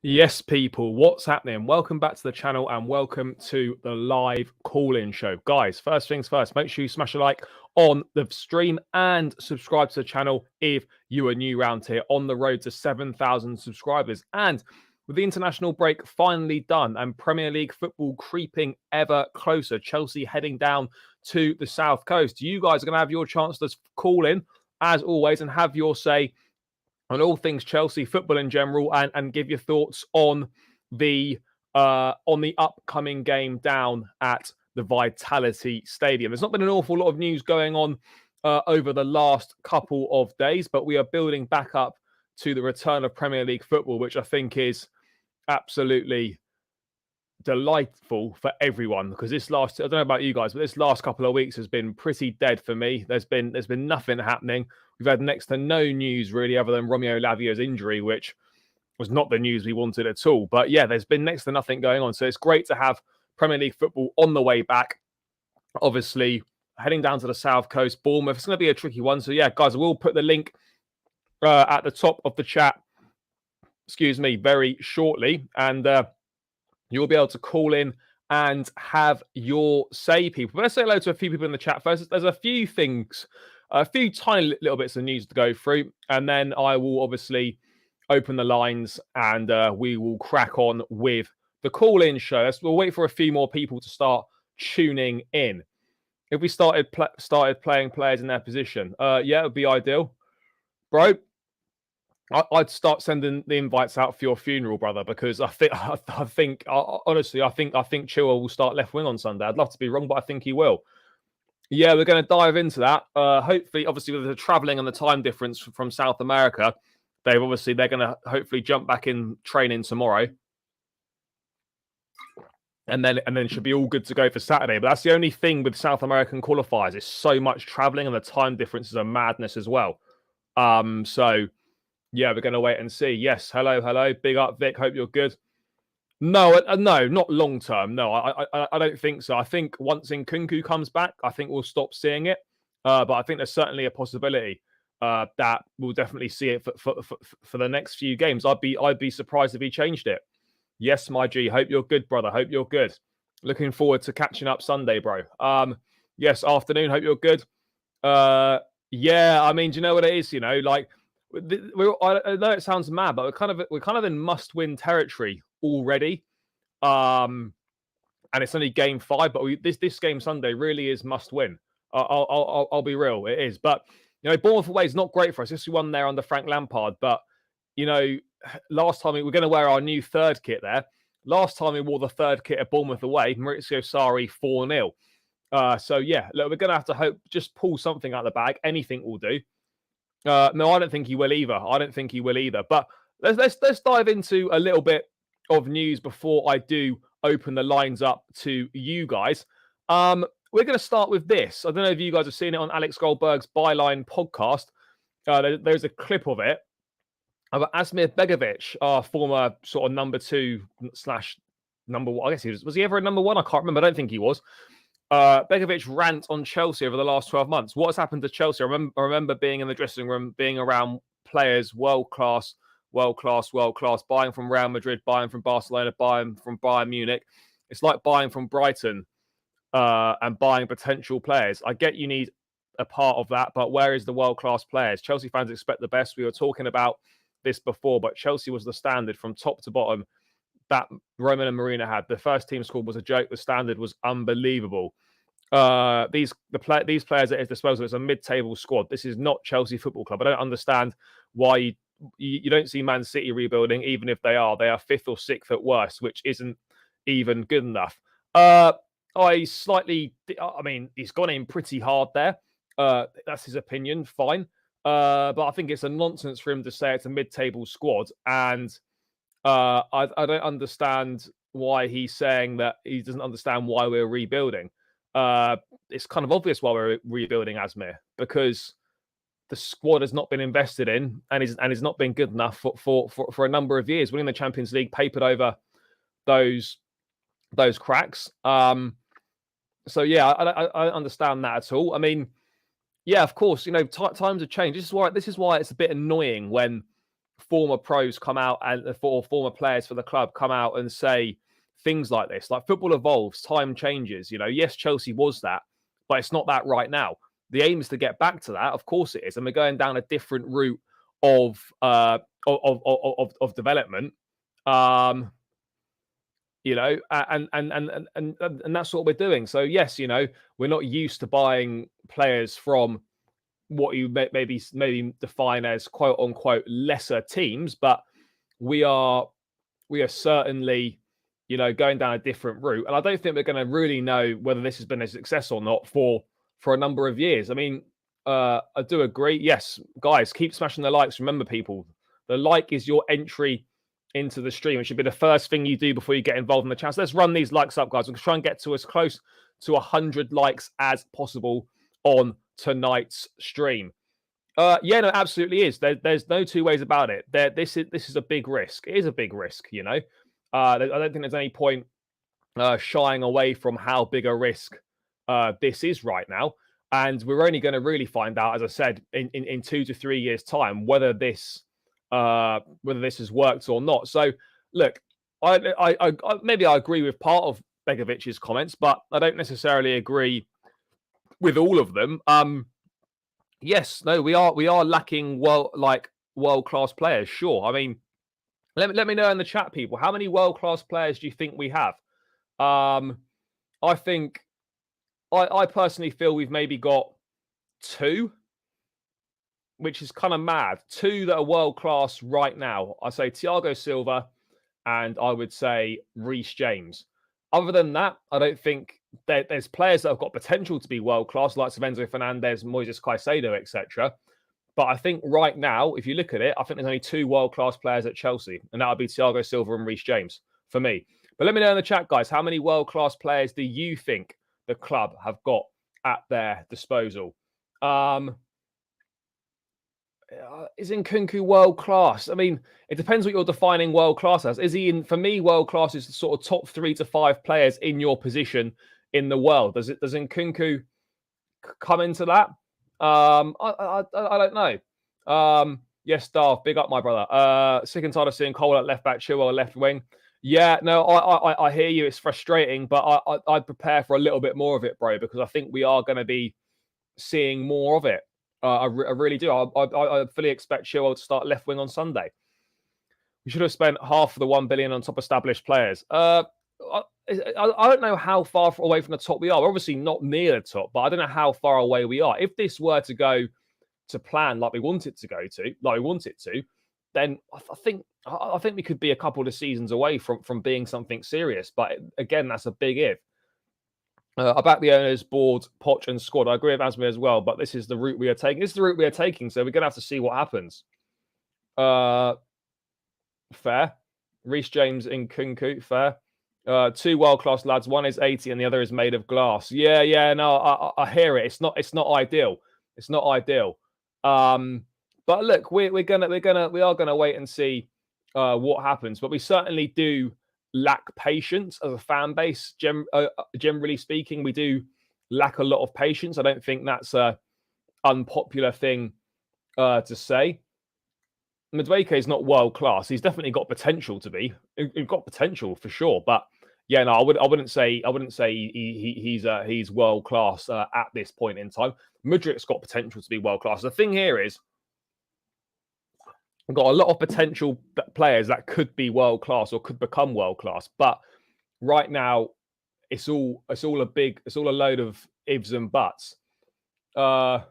Yes, people, what's happening? Welcome back to the channel and welcome to the live call-in show. Guys, first things first, make sure you smash a like on the stream and subscribe to the channel if you are new around here on the road to 7,000 subscribers. And with the international break finally done and Premier League football creeping ever closer, Chelsea heading down to the South Coast, you guys are going to have your chance to call in, as always, and have your say on all things Chelsea football in general, and give your thoughts on the upcoming game down at the Vitality Stadium. There's not been an awful lot of news going on over the last couple of days, but we are building back up to the return of Premier League football, which I think is absolutely delightful for everyone, because I don't know about you guys, but this last couple of weeks has been pretty dead for me. There's been nothing happening. We've had next to no news really, other than Romeo Lavia's injury, which was not the news we wanted at all. But yeah, there's been next to nothing going on. So it's great to have Premier League football on the way back. Obviously, heading down to the South Coast, Bournemouth. It's going to be a tricky one. So yeah, guys, we'll put the link at the top of the chat, very shortly. And you'll be able to call in and have your say, people. But let's say hello to a few people in the chat first. There's a few things, a few tiny little bits of news to go through, and then I will obviously open the lines and we will crack on with the call-in show. We'll wait for a few more people to start tuning in. If we started playing players in their position, yeah, it would be ideal, bro. I'd start sending the invites out for your funeral, brother, because I think honestly, I think Chilwell will start left wing on Sunday. I'd love to be wrong, but I think he will. Yeah, we're going to dive into that. Hopefully, obviously, with the traveling and the time difference from South America, they're going to hopefully jump back in training tomorrow, and then should be all good to go for Saturday. But that's the only thing with South American qualifiers. It's so much traveling, and the time differences are madness as well. So. Yeah, we're going to wait and see. Yes, hello. Big up, Vic. Hope you're good. No, not long term. No, I don't think so. I think once Nkunku comes back, I think we'll stop seeing it. But I think there's certainly a possibility that we'll definitely see it for the next few games. I'd be surprised if he changed it. Yes, my G. Hope you're good, brother. Hope you're good. Looking forward to catching up Sunday, bro. Yes, afternoon. Hope you're good. Yeah, I mean, do you know what it is? You know, like. I know it sounds mad, but we're kind of in must-win territory already, and it's only game 5. But this game Sunday really is must-win. I'll be real, it is. But you know, Bournemouth away is not great for us. This we won there under Frank Lampard, but you know, last time we're going to wear our new third kit there. Last time we wore the third kit at Bournemouth away, Maurizio Sarri 4-0. So yeah, look, we're going to have to hope just pull something out of the bag. Anything will do. No, I don't think he will either. But let's dive into a little bit of news before I do open the lines up to you guys. We're going to start with this. I don't know if you guys have seen it on Alex Goldberg's Byline podcast. There's a clip of it of Asmir Begovic, our former sort of number 2 / number 1. I guess was he ever a number 1? I can't remember. I don't think he was. Begovic rant on Chelsea over the last 12 months. What has happened to Chelsea? I remember being in the dressing room, being around players, world class, buying from Real Madrid, buying from Barcelona, buying from Bayern Munich. It's like buying from Brighton and buying potential players. I get you need a part of that, but where is the world class players? Chelsea fans expect the best. We were talking about this before, but Chelsea was the standard from top to bottom that Roman and Marina had. The first team squad was a joke. The standard was unbelievable. These players at his disposal is a mid-table squad. This is not Chelsea Football Club. I don't understand why you don't see Man City rebuilding, even if they are 5th or 6th at worst, which isn't even good enough. He's gone in pretty hard there. That's his opinion. Fine. But I think it's a nonsense for him to say it's a mid-table squad, and I don't understand why he's saying that he doesn't understand why we're rebuilding. It's kind of obvious why we're rebuilding, Asmir, because the squad has not been invested in and is not been good enough for a number of years. Winning the Champions League papered over those cracks. So yeah, I understand that at all. I mean, yeah, of course, you know, times have changed. This is why it's a bit annoying when former pros come out and former players for the club come out and say things like this. Like, football evolves, time changes. Yes, Chelsea was that, but it's not that right now. The aim is to get back to that. Of course it is, and we're going down a different route of development. And that's what we're doing. So yes, we're not used to buying players from what you maybe define as quote unquote lesser teams, but we are certainly going down a different route, and I don't think we're going to really know whether this has been a success or not for a number of years. I mean, I do agree. Yes, guys, keep smashing the likes. Remember, people, the like is your entry into the stream. It should be the first thing you do before you get involved in the channel. So let's run these likes up, guys. We'll try and get to as close to 100 likes as possible on tonight's stream. Yeah, no, absolutely is. There's no two ways about it. This is a big risk. It is a big risk, I don't think there's any point shying away from how big a risk this is right now. And we're only going to really find out, as I said, in 2 to 3 years' time, whether this has worked or not. So, look, I maybe I agree with part of Begovic's comments, but I don't necessarily agree with all of them. Yes, no, we are lacking world-class players. Sure, I mean, let me know in the chat, people. How many world-class players do you think we have? I think I personally feel we've maybe got 2, which is kind of mad. 2 that are world-class right now. I say Thiago Silva, and I would say Reece James. Other than that, I don't think there's players that have got potential to be world-class, like Enzo Fernandez, Moises Caicedo, etc. But I think right now, if you look at it, I think there's only 2 world-class players at Chelsea, and that would be Thiago Silva and Reece James for me. But let me know in the chat, guys, how many world-class players do you think the club have got at their disposal? Is Nkunku world-class? I mean, it depends what you're defining world-class as. Is he for me, world-class is the sort of top 3 to 5 players in your position in the world. Does Nkunku come into that? I don't know. Yes, Darth, big up, my brother. Sick and tired of seeing Cole at left back, Chilwell left wing. Yeah, no, I hear you. It's frustrating, but I'd prepare for a little bit more of it, bro, because I think we are going to be seeing more of it. I really do. I fully expect Chilwell to start left wing on Sunday. We should have spent half of the 1 billion on top established players. I don't know how far away from the top we are. We're obviously not near the top, but I don't know how far away we are. If this were to go to plan like we want it to, then I think we could be a couple of seasons away from being something serious. But again, that's a big if. I back the owners, board, Poch, and squad. I agree with Asmi as well, but this is the route we are taking. This is the route we are taking, so we're going to have to see what happens. Fair. Reece James and Nkunku, fair. 2 world-class lads. One is 80 and the other is made of glass. Yeah. No, I hear it. It's not ideal. It's not ideal. But look, we are gonna wait and see what happens. But we certainly do lack patience as a fan base. Generally speaking, we do lack a lot of patience. I don't think that's a unpopular thing to say. Madueke is not world class. He's definitely got potential to be. He's got potential for sure. But yeah, no, I wouldn't say he's world class at this point in time. Mudrik's got potential to be world class. The thing here is, we've got a lot of potential players that could be world class or could become world class, but right now it's all a load of ifs and buts. Bro,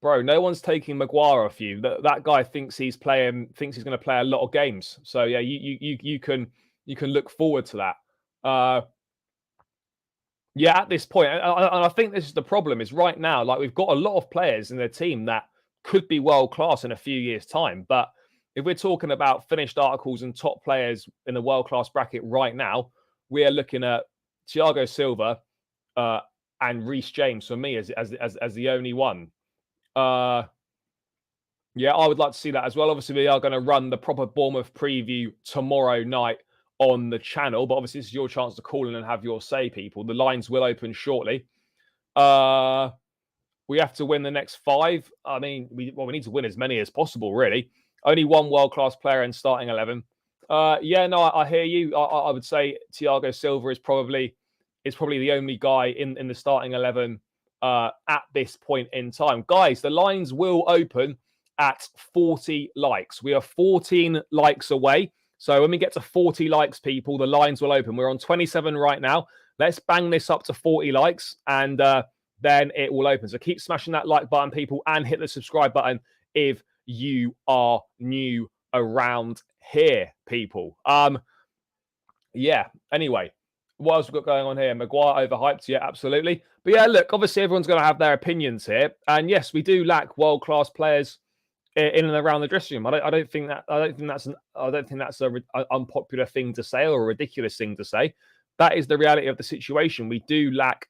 no one's taking Maguire off you. That guy thinks he's going to play a lot of games. So yeah, you can look forward to that. Yeah, at this point, and I think this is the problem. Is right now, like, we've got a lot of players in the team that could be world class in a few years' time. But if we're talking about finished articles and top players in the world class bracket right now, we are looking at Thiago Silva and Reece James for me as the only one. Yeah, I would like to see that as well. Obviously, we are going to run the proper Bournemouth preview tomorrow night on the channel, but obviously this is your chance to call in and have your say, people. The lines will open shortly. we have to win the next 5. I mean, we need to win as many as possible, really. Only one world-class player in starting 11. Yeah, no, I hear you. I would say Thiago Silva is probably the only guy in the starting 11 at this point in time. Guys, the lines will open at 40 likes. We are 14 likes away. So when we get to 40 likes, people, the lines will open. We're on 27 right now. Let's bang this up to 40 likes, and then it will open. So keep smashing that like button, people, and hit the subscribe button if you are new around here, people. Yeah, anyway, what else we got going on here? Maguire overhyped, yeah, absolutely. But yeah, look, obviously everyone's going to have their opinions here, and yes, we do lack world-class players in and around the dressing room. I don't think that's an unpopular thing to say or a ridiculous thing to say. That is the reality of the situation. We do lack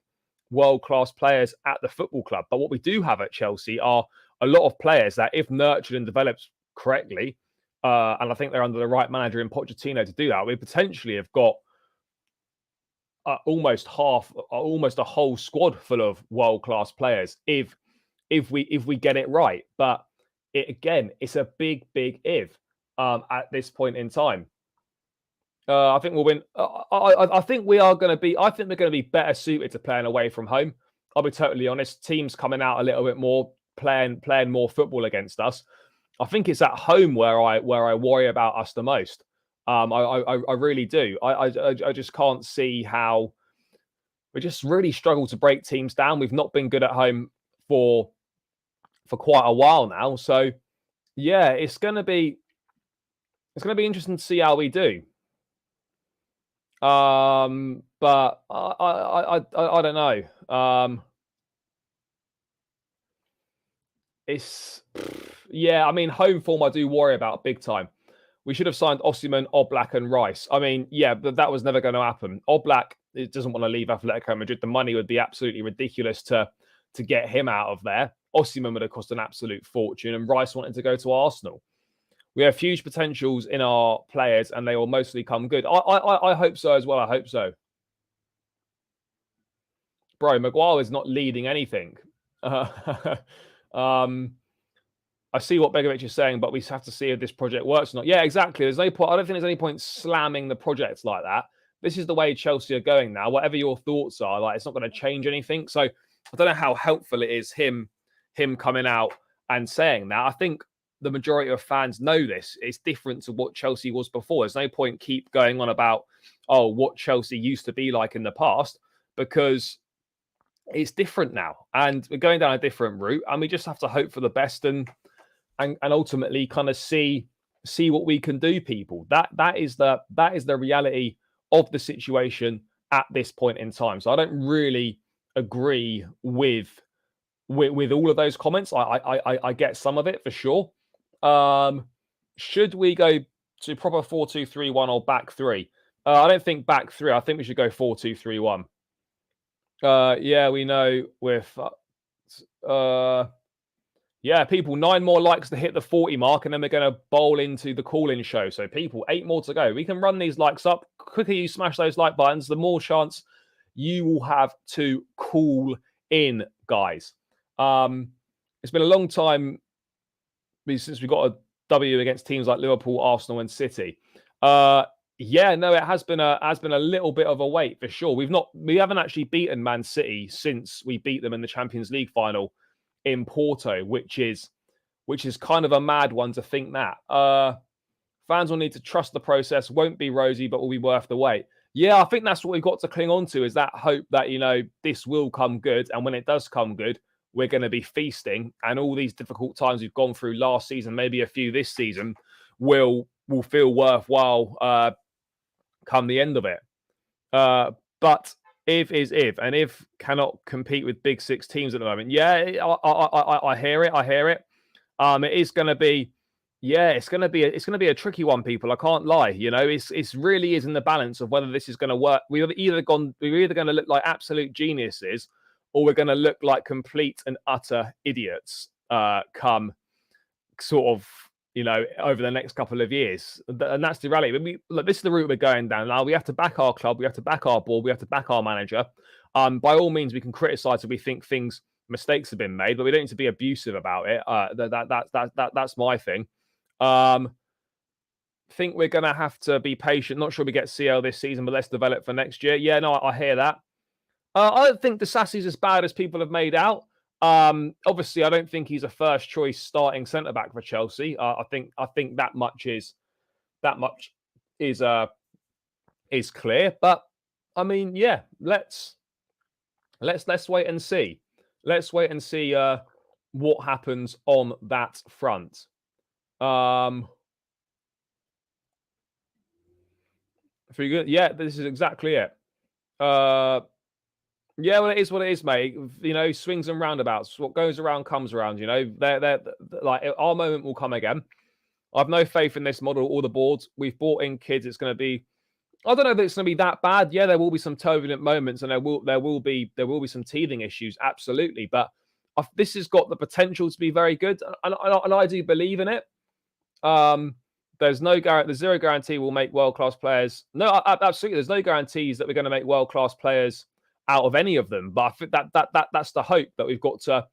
world-class players at the football club, but what we do have at Chelsea are a lot of players that, if nurtured and developed correctly, and I think they're under the right manager in Pochettino to do that, we potentially have got almost a whole squad full of world-class players if we get it right. But it's a big if at this point in time. I think we'll win. I think we are going to be. I think we're going to be better suited to playing away from home. I'll be totally honest. Teams coming out a little bit more, playing more football against us. I think it's at home where I worry about us the most. I really do. I just can't see how we just really struggle to break teams down. We've not been good at home for quite a while now. So yeah, it's going to be interesting to see how we do. But I don't know. It's yeah. I mean, home form I do worry about big time. We should have signed Osimhen, Oblak, and Rice. I mean, yeah, but that was never going to happen. Oblak doesn't want to leave Atletico Madrid. The money would be absolutely ridiculous to get him out of there. Osimhen would have cost an absolute fortune, and Rice wanted to go to Arsenal. We have huge potentials in our players, and they will mostly come good. I hope so as well. I hope so. Bro, Maguire is not leading anything. I see what Begovic is saying, but we have to see if this project works or not. Yeah, exactly. There's no point. I don't think there's any point slamming the project like that. This is the way Chelsea are going now. Whatever your thoughts are, like, it's not going to change anything. So I don't know how helpful it is him coming out and saying that. I think the majority of fans know this. It's different to what Chelsea was before. There's no point keep going on about, what Chelsea used to be like in the past, because it's different now. And we're going down a different route, and we just have to hope for the best and ultimately kind of see what we can do, people. That is the reality of the situation at this point in time. So I don't really agree with all of those comments. I get some of it for sure. Should we go to proper 4-2-3-1 or back three? I don't think back three. I think we should go 4-2-3-1. Yeah, we know with yeah, people, 9 more likes to hit the 40 mark, and then we're going to bowl into the call-in show. So people, 8 more to go. We can run these likes up. The quicker you smash those like buttons, the more chance you will have to call in, guys. It's been a long time since we got a W against teams like Liverpool, Arsenal, and City. Yeah, no, it has been a little bit of a wait for sure. We haven't actually beaten Man City since we beat them in the Champions League final in Porto, which is kind of a mad one to think that. Fans will need to trust the process. Won't be rosy, but will be worth the wait. Yeah, I think that's what we've got to cling on to, is that hope that, this will come good. And when it does come good, we're going to be feasting. And all these difficult times we've gone through last season, maybe a few this season, will feel worthwhile come the end of it. But and if cannot compete with big 6 teams at the moment. Yeah, I hear it. It is going to be, it's going to be a tricky one, people. I can't lie. It's really is in the balance of whether this is going to work. We're either going to look like absolute geniuses, or we're going to look like complete and utter idiots come sort of, over the next couple of years. And that's the reality. Look, this is the route we're going down now. We have to back our club. We have to back our board. We have to back our manager. By all means, we can criticise if we think things mistakes have been made, but we don't need to be abusive about it. That's my thing. Think we're going to have to be patient. Not sure we get CL this season, but let's develop for next year. Yeah, no, I hear that. I don't think Disasi's as bad as people have made out. Obviously, I don't think he's a first choice starting centre back for Chelsea. I think that much is clear. But I mean, yeah, let's wait and see. Let's wait and see what happens on that front. Yeah, this is exactly it. Yeah, well, it is what it is, mate. You know, swings and roundabouts. What goes around comes around. You know, they're like our moment will come again. I've no faith in this model or the boards. We've brought in kids. It's going to be. I don't know if it's going to be that bad. Yeah, there will be some turbulent moments, and there will be some teething issues. Absolutely, but this has got the potential to be very good, and I do believe in it. There's zero guarantee we'll make world class players. No, absolutely. There's no guarantees that we're going to make world class players out of any of them. But I think that's the hope that we've got to.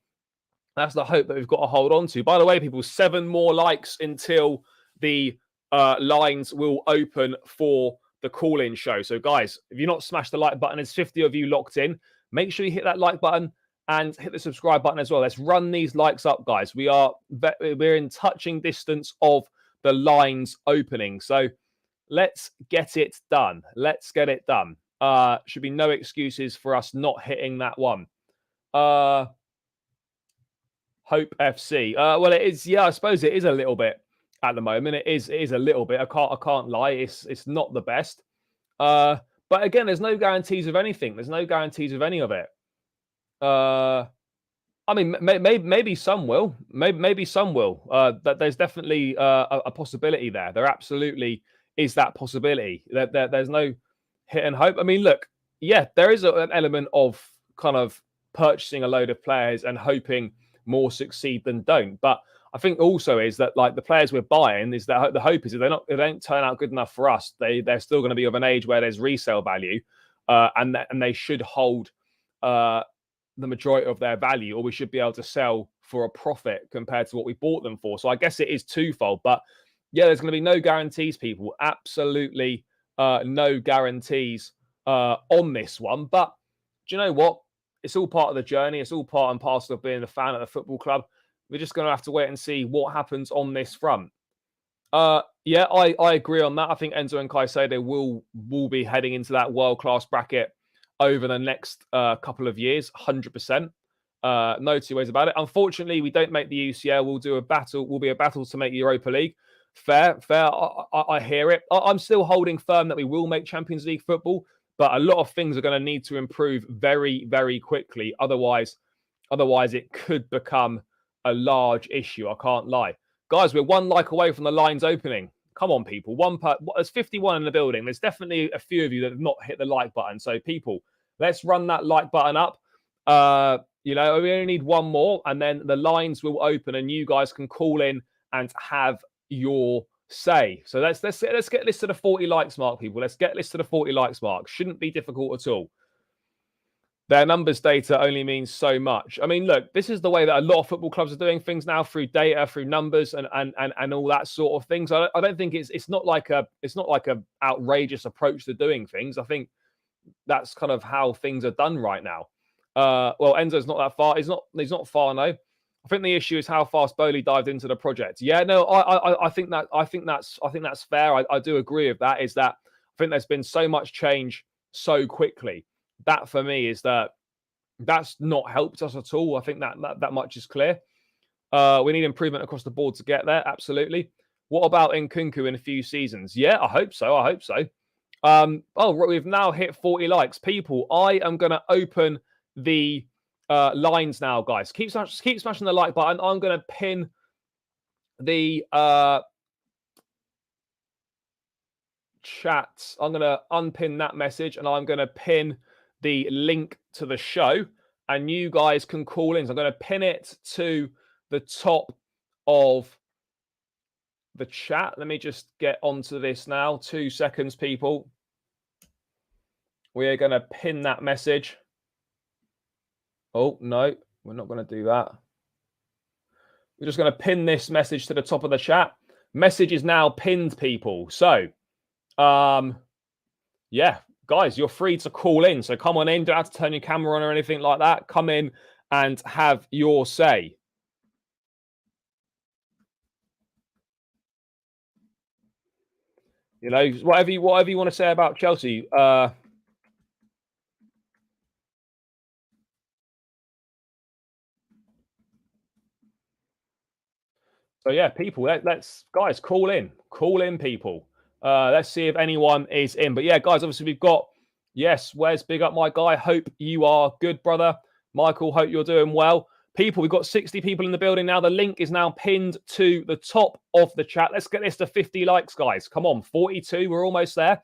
That's the hope that we've got to hold on to. By the way, people, 7 more likes until the lines will open for the call-in show. So, guys, if you've not smashed the like button, there's 50 of you locked in. Make sure you hit that like button and hit the subscribe button as well. Let's run these likes up, guys. We're in touching distance of the lines opening. So let's get it done. Let's get it done. Should be no excuses for us not hitting that one. Hope FC. Well, it is. Yeah, I suppose it is a little bit at the moment. It is a little bit. I can't lie. It's not the best. But again, there's no guarantees of anything. There's no guarantees of any of it. I mean, maybe some will. Maybe some will. That there's definitely a possibility there. There absolutely is that possibility. There's no hit and hope. I mean, look, yeah, there is an element of kind of purchasing a load of players and hoping more succeed than don't. But I think also is that like the players we're buying is that the hope is if they don't turn out good enough for us, they're still going to be of an age where there's resale value, and they should hold the majority of their value, or we should be able to sell for a profit compared to what we bought them for. So I guess it is twofold. But yeah, there's going to be no guarantees, people. Absolutely no guarantees on this one. But do you know what? It's all part of the journey. It's all part and parcel of being a fan at the football club. We're just going to have to wait and see what happens on this front. Yeah, I agree on that. I think Enzo and Caicedo will be heading into that world-class bracket over the next couple of years, 100%. No two ways about it. Unfortunately, we don't make the UCL. We'll be a battle to make Europa League. Fair. I hear it. I'm still holding firm that we will make Champions League football, but a lot of things are going to need to improve very, very quickly. Otherwise it could become a large issue. I can't lie. Guys, we're 1 like away from the lines opening. Come on, people. There's 51 in the building. There's definitely a few of you that have not hit the like button. So, people, let's run that like button up. We only need 1 more, and then the lines will open, and you guys can call in and have your say. So let's get this to the 40 likes mark, people. Let's get this to the 40 likes mark. Shouldn't be difficult at all. Their numbers data only means so much. I mean, look, this is the way that a lot of football clubs are doing things now, through data, through numbers, and all that sort of things. I don't think it's not like a outrageous approach to doing things. I think that's kind of how things are done right now. Well, Enzo's not that far. He's not far, no. I think the issue is how fast Bowley dived into the project. Yeah, no, I think that's fair. I do agree with that. Is that I think there's been so much change so quickly. That for me is that's not helped us at all. I think that much is clear. We need improvement across the board to get there. Absolutely. What about Nkunku in a few seasons? Yeah, I hope so. We've now hit 40 likes. People, I am going to open the lines now, guys. Keep smashing the like button. I'm going to pin the chat. I'm going to unpin that message, and I'm going to pin the link to the show, and you guys can call in. So I'm going to pin it to the top of the chat. Let me just get onto this now. 2 seconds, people. We are going to pin that message. Oh, no. We're not going to do that. We're just going to pin this message to the top of the chat. Message is now pinned, people. So, yeah, guys, you're free to call in. So come on in. Don't have to turn your camera on or anything like that. Come in and have your say. You know, whatever you want to say about Chelsea. So yeah, people, let's guys call in, people. Let's see if anyone is in. But yeah, guys, obviously we've got Wes, big up my guy. Hope you are good, brother. Michael, hope you're doing well. People, we've got 60 people in the building now. The link is now pinned to the top of the chat. Let's get this to 50 likes, guys. Come on, 42. We're almost there.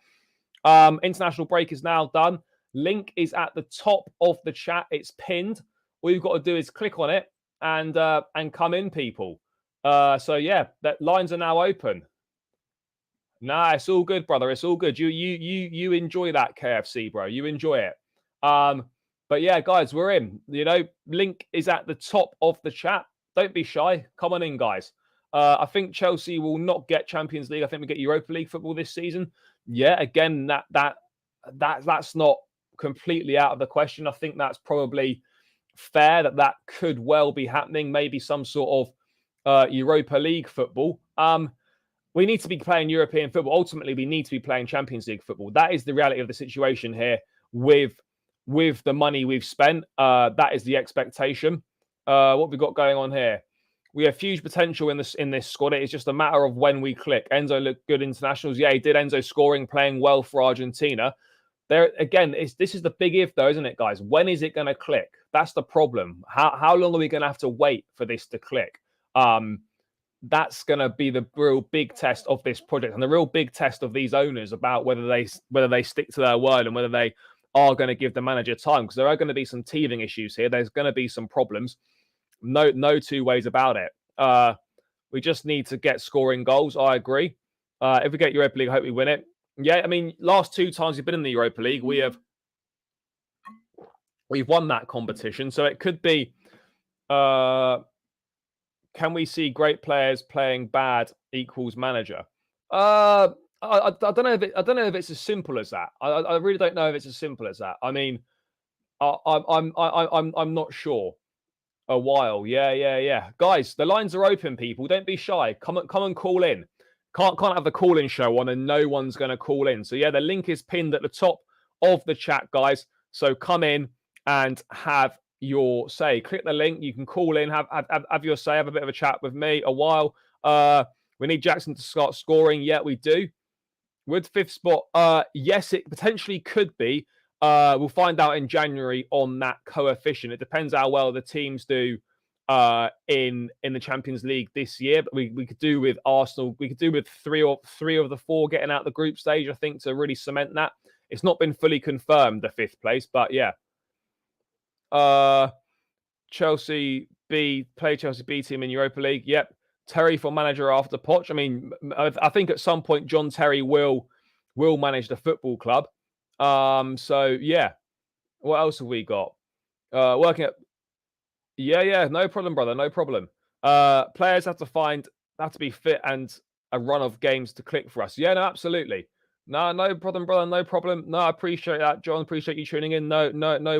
International break is now done. Link is at the top of the chat. It's pinned. All you've got to do is click on it and come in, people. So yeah, that lines are now open. Nah, it's all good, brother. It's all good. You enjoy that KFC, bro. You enjoy it. But yeah, guys, we're in. You know, link is at the top of the chat. Don't be shy. Come on in, guys. I think Chelsea will not get Champions League. I think we get Europa League football this season. Yeah, again, that's not completely out of the question. I think that's probably fair. That could well be happening. Maybe some sort of Europa League football. We need to be playing European football. Ultimately, we need to be playing Champions League football. That is the reality of the situation here with the money we've spent. That is the expectation. What have we got going on here? We have huge potential in this squad. It is just a matter of when we click. Enzo looked good internationals. Yeah, he did. Enzo scoring, playing well for Argentina. There again, this is the big if, though, isn't it, guys? When is it going to click? That's the problem. How long are we going to have to wait for this to click? That's going to be the real big test of this project and the real big test of these owners about whether they stick to their word and whether they are going to give the manager time, because there are going to be some teething issues here. There's going to be some problems. No two ways about it. We just need to get scoring goals. I agree. If we get Europa League, I hope we win it. Yeah, I mean, last 2 times we've been in the Europa League, we've won that competition. So it could be. Can we see great players playing bad equals manager? I don't know if it's as simple as that. I really don't know if it's as simple as that. I mean, I'm not sure. A while, yeah. Guys, the lines are open. People, don't be shy. Come and call in. Can't have the call-in show on, and no one's going to call in. So yeah, the link is pinned at the top of the chat, guys. So come in and have your say. Click the link. You can call in, have your say, have a bit of a chat with me. A while. We need Jackson to start scoring. Yeah, we do. With 5th spot, yes, it potentially could be. We'll find out in January on that coefficient. It depends how well the teams do in the Champions League this year. But we could do with Arsenal. We could do with three of the 4 getting out the group stage, I think, to really cement that. It's not been fully confirmed, the 5th place, but yeah. Chelsea B team in Europa League. Yep. Terry for manager after Poch. I mean, I think at some point John Terry will manage the football club. So yeah. What else have we got? Working at. Yeah. No problem, brother. No problem. Players have to be fit and a run of games to click for us. Yeah, no, absolutely. No problem, brother. No problem. No, I appreciate that, John. Appreciate you tuning in. No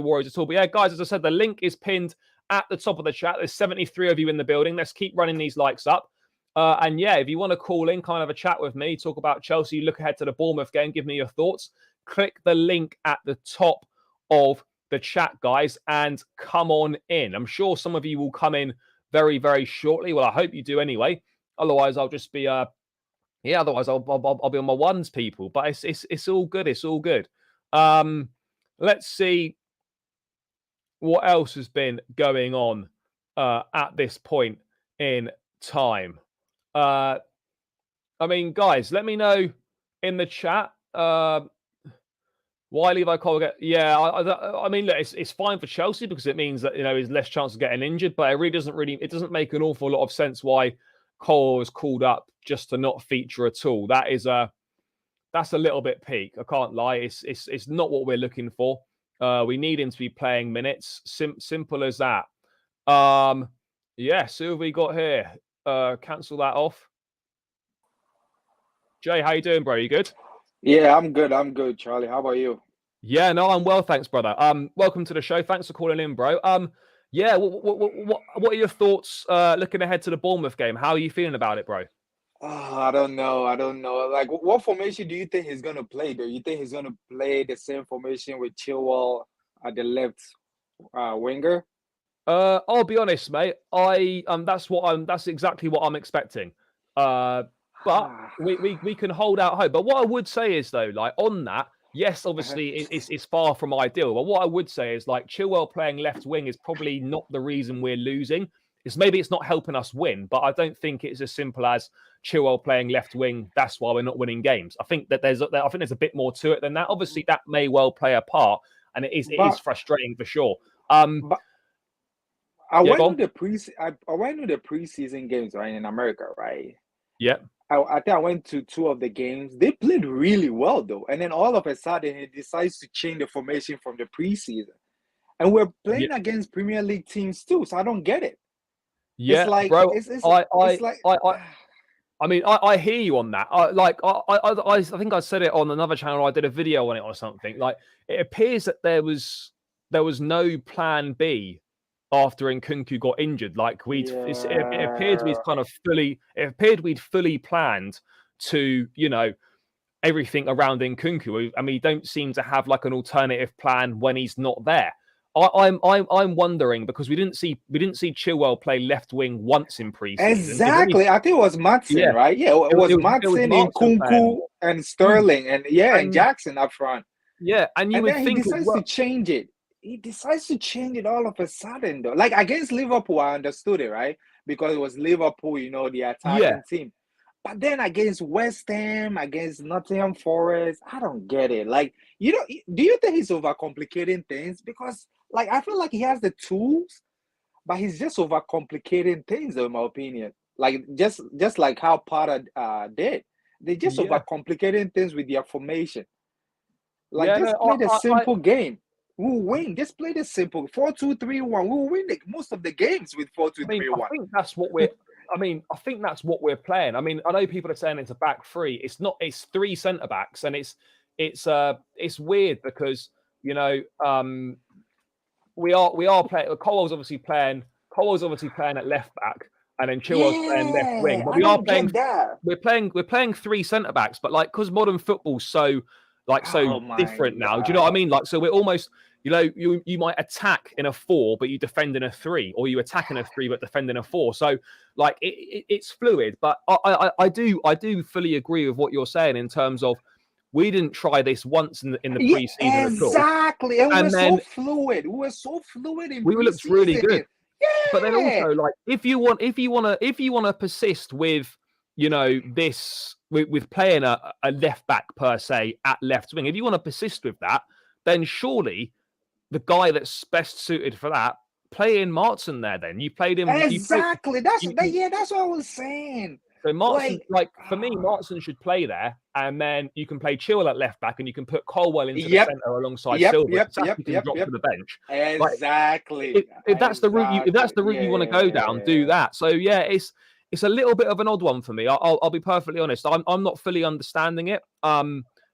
worries at all. But yeah, guys, as I said, the link is pinned at the top of the chat. There's 73 of you in the building. Let's keep running these likes up. And yeah, if you want to call in, kind of a chat with me, talk about Chelsea, look ahead to the Bournemouth game, give me your thoughts, click the link at the top of the chat, guys, and come on in. I'm sure some of you will come in very, very shortly. Well, I hope you do anyway. Otherwise, I'll just be otherwise I'll be on my ones, people. But it's all good. It's all good. Let's see what else has been going on at this point in time. I mean, guys, let me know in the chat. Why Levi Cole get? Yeah, I mean, look, it's fine for Chelsea because it means that there's less chance of getting injured. But it doesn't make an awful lot of sense why Cole was called up just to not feature at all. That's a little bit peak. I can't lie. It's not what we're looking for. We need him to be playing minutes. Simple as that. Yes, who have we got here? Cancel that off. Jay, how you doing, bro? You good? Yeah, I'm good. I'm good, Charlie. How about you? Yeah, no, I'm well, thanks, brother. Welcome to the show. Thanks for calling in, bro. Yeah, what are your thoughts looking ahead to the Bournemouth game? How are you feeling about it, bro? I don't know. I don't know. Like, what formation do you think he's gonna play? Do you think he's gonna play the same formation with Chilwell at the left winger? I'll be honest, mate. That's exactly what I'm expecting. But we can hold out hope. But what I would say is though, like on that, yes, Uh-huh. obviously it's far from ideal. But what I would say is like Chilwell playing left wing is probably not the reason we're losing. Maybe it's not helping us win, but I don't think it's as simple as Chilwell playing left wing. That's why we're not winning games. I think there's a bit more to it than that. Obviously, that may well play a part, and it is But frustrating for sure. Um, but I yeah, went go to on. I went to the preseason games right in America, right? Yeah. I think I went to two of the games. They played really well though, and then all of a sudden he decides to change the formation from the preseason, and we're Yeah, playing against Premier League teams too. So I don't get it. It's yeah, like bro. it's I, it's I, like I, I, I mean, I hear you on that. I think I said it on another channel. I did a video on it or something. Like, it appears that there was no plan B after Nkunku got injured. Like it appeared yeah. it appeared we'd fully planned to, everything around Nkunku. I mean, you don't seem to have like an alternative plan when he's not there. I'm wondering because we didn't see Chilwell play left wing once in preseason. If any, Exactly. I think it was yeah, Matson, right? Yeah, it it, was it was Matson in Martin playing. Kunku and Mm. Sterling and yeah, and And Jackson up front. yeah, and you And would then he think as decides to well. change it. He decides to change it all of a sudden, though. Like against Liverpool, I understood it, right? Because it was Liverpool, the Yeah, attacking team. But then against West Ham, against Nottingham Forest, I don't get it. Like, do you think he's overcomplicating things? Because, like, I feel like he has the tools, but he's just overcomplicating things, in my opinion. Like, just like how Potter did. They just yeah, overcomplicating things with their formation. Like, yeah. No, just play the I simple game. We'll win. Just play the simple 4-2-3-1. We'll win most of the games with four two I mean, three I one. think that's what we're. I mean, I think that's what we're playing. I mean, I know people are saying it's a back three. It's not. It's three centre backs, and it's weird because you know we are playing. Colwell's obviously playing at left back, and then Chilwell's playing left wing. Yeah, But I we are don't playing. get that. We're playing three centre backs, but like because modern football's so Oh my different now. Do you know what I God. mean? Like, so we're almost. You might attack in a four, but you defend in a three, or you attack in a three but defend in a four. So, like, it's fluid. But I do fully agree with what you're saying in terms of we didn't try this once in the Yeah, preseason at all, exactly. And we're and so then fluid. We were so fluid in we looked really good. preseason. But then Yeah. also, like, if you want to persist with, this with playing a left back per se at left wing, if you want to persist with that, then surely the guy that's best suited for that, play in Martin there. Then you played him. You played. Exactly. That's You, that. you, Yeah, that's what I was saying. so Martin, Like, like for me, Martin should play there, and then you can play Chilwell at left back, and you can put Colwell into the yep, centre alongside yep, Silva. yep, Saka yep, can yep, drop to yep. the bench. Like Exactly. if that's the route Exactly. you want to go down, do Yeah. that. So yeah, it's a little bit of an odd one for me. I'll be perfectly honest. I'm not fully understanding it.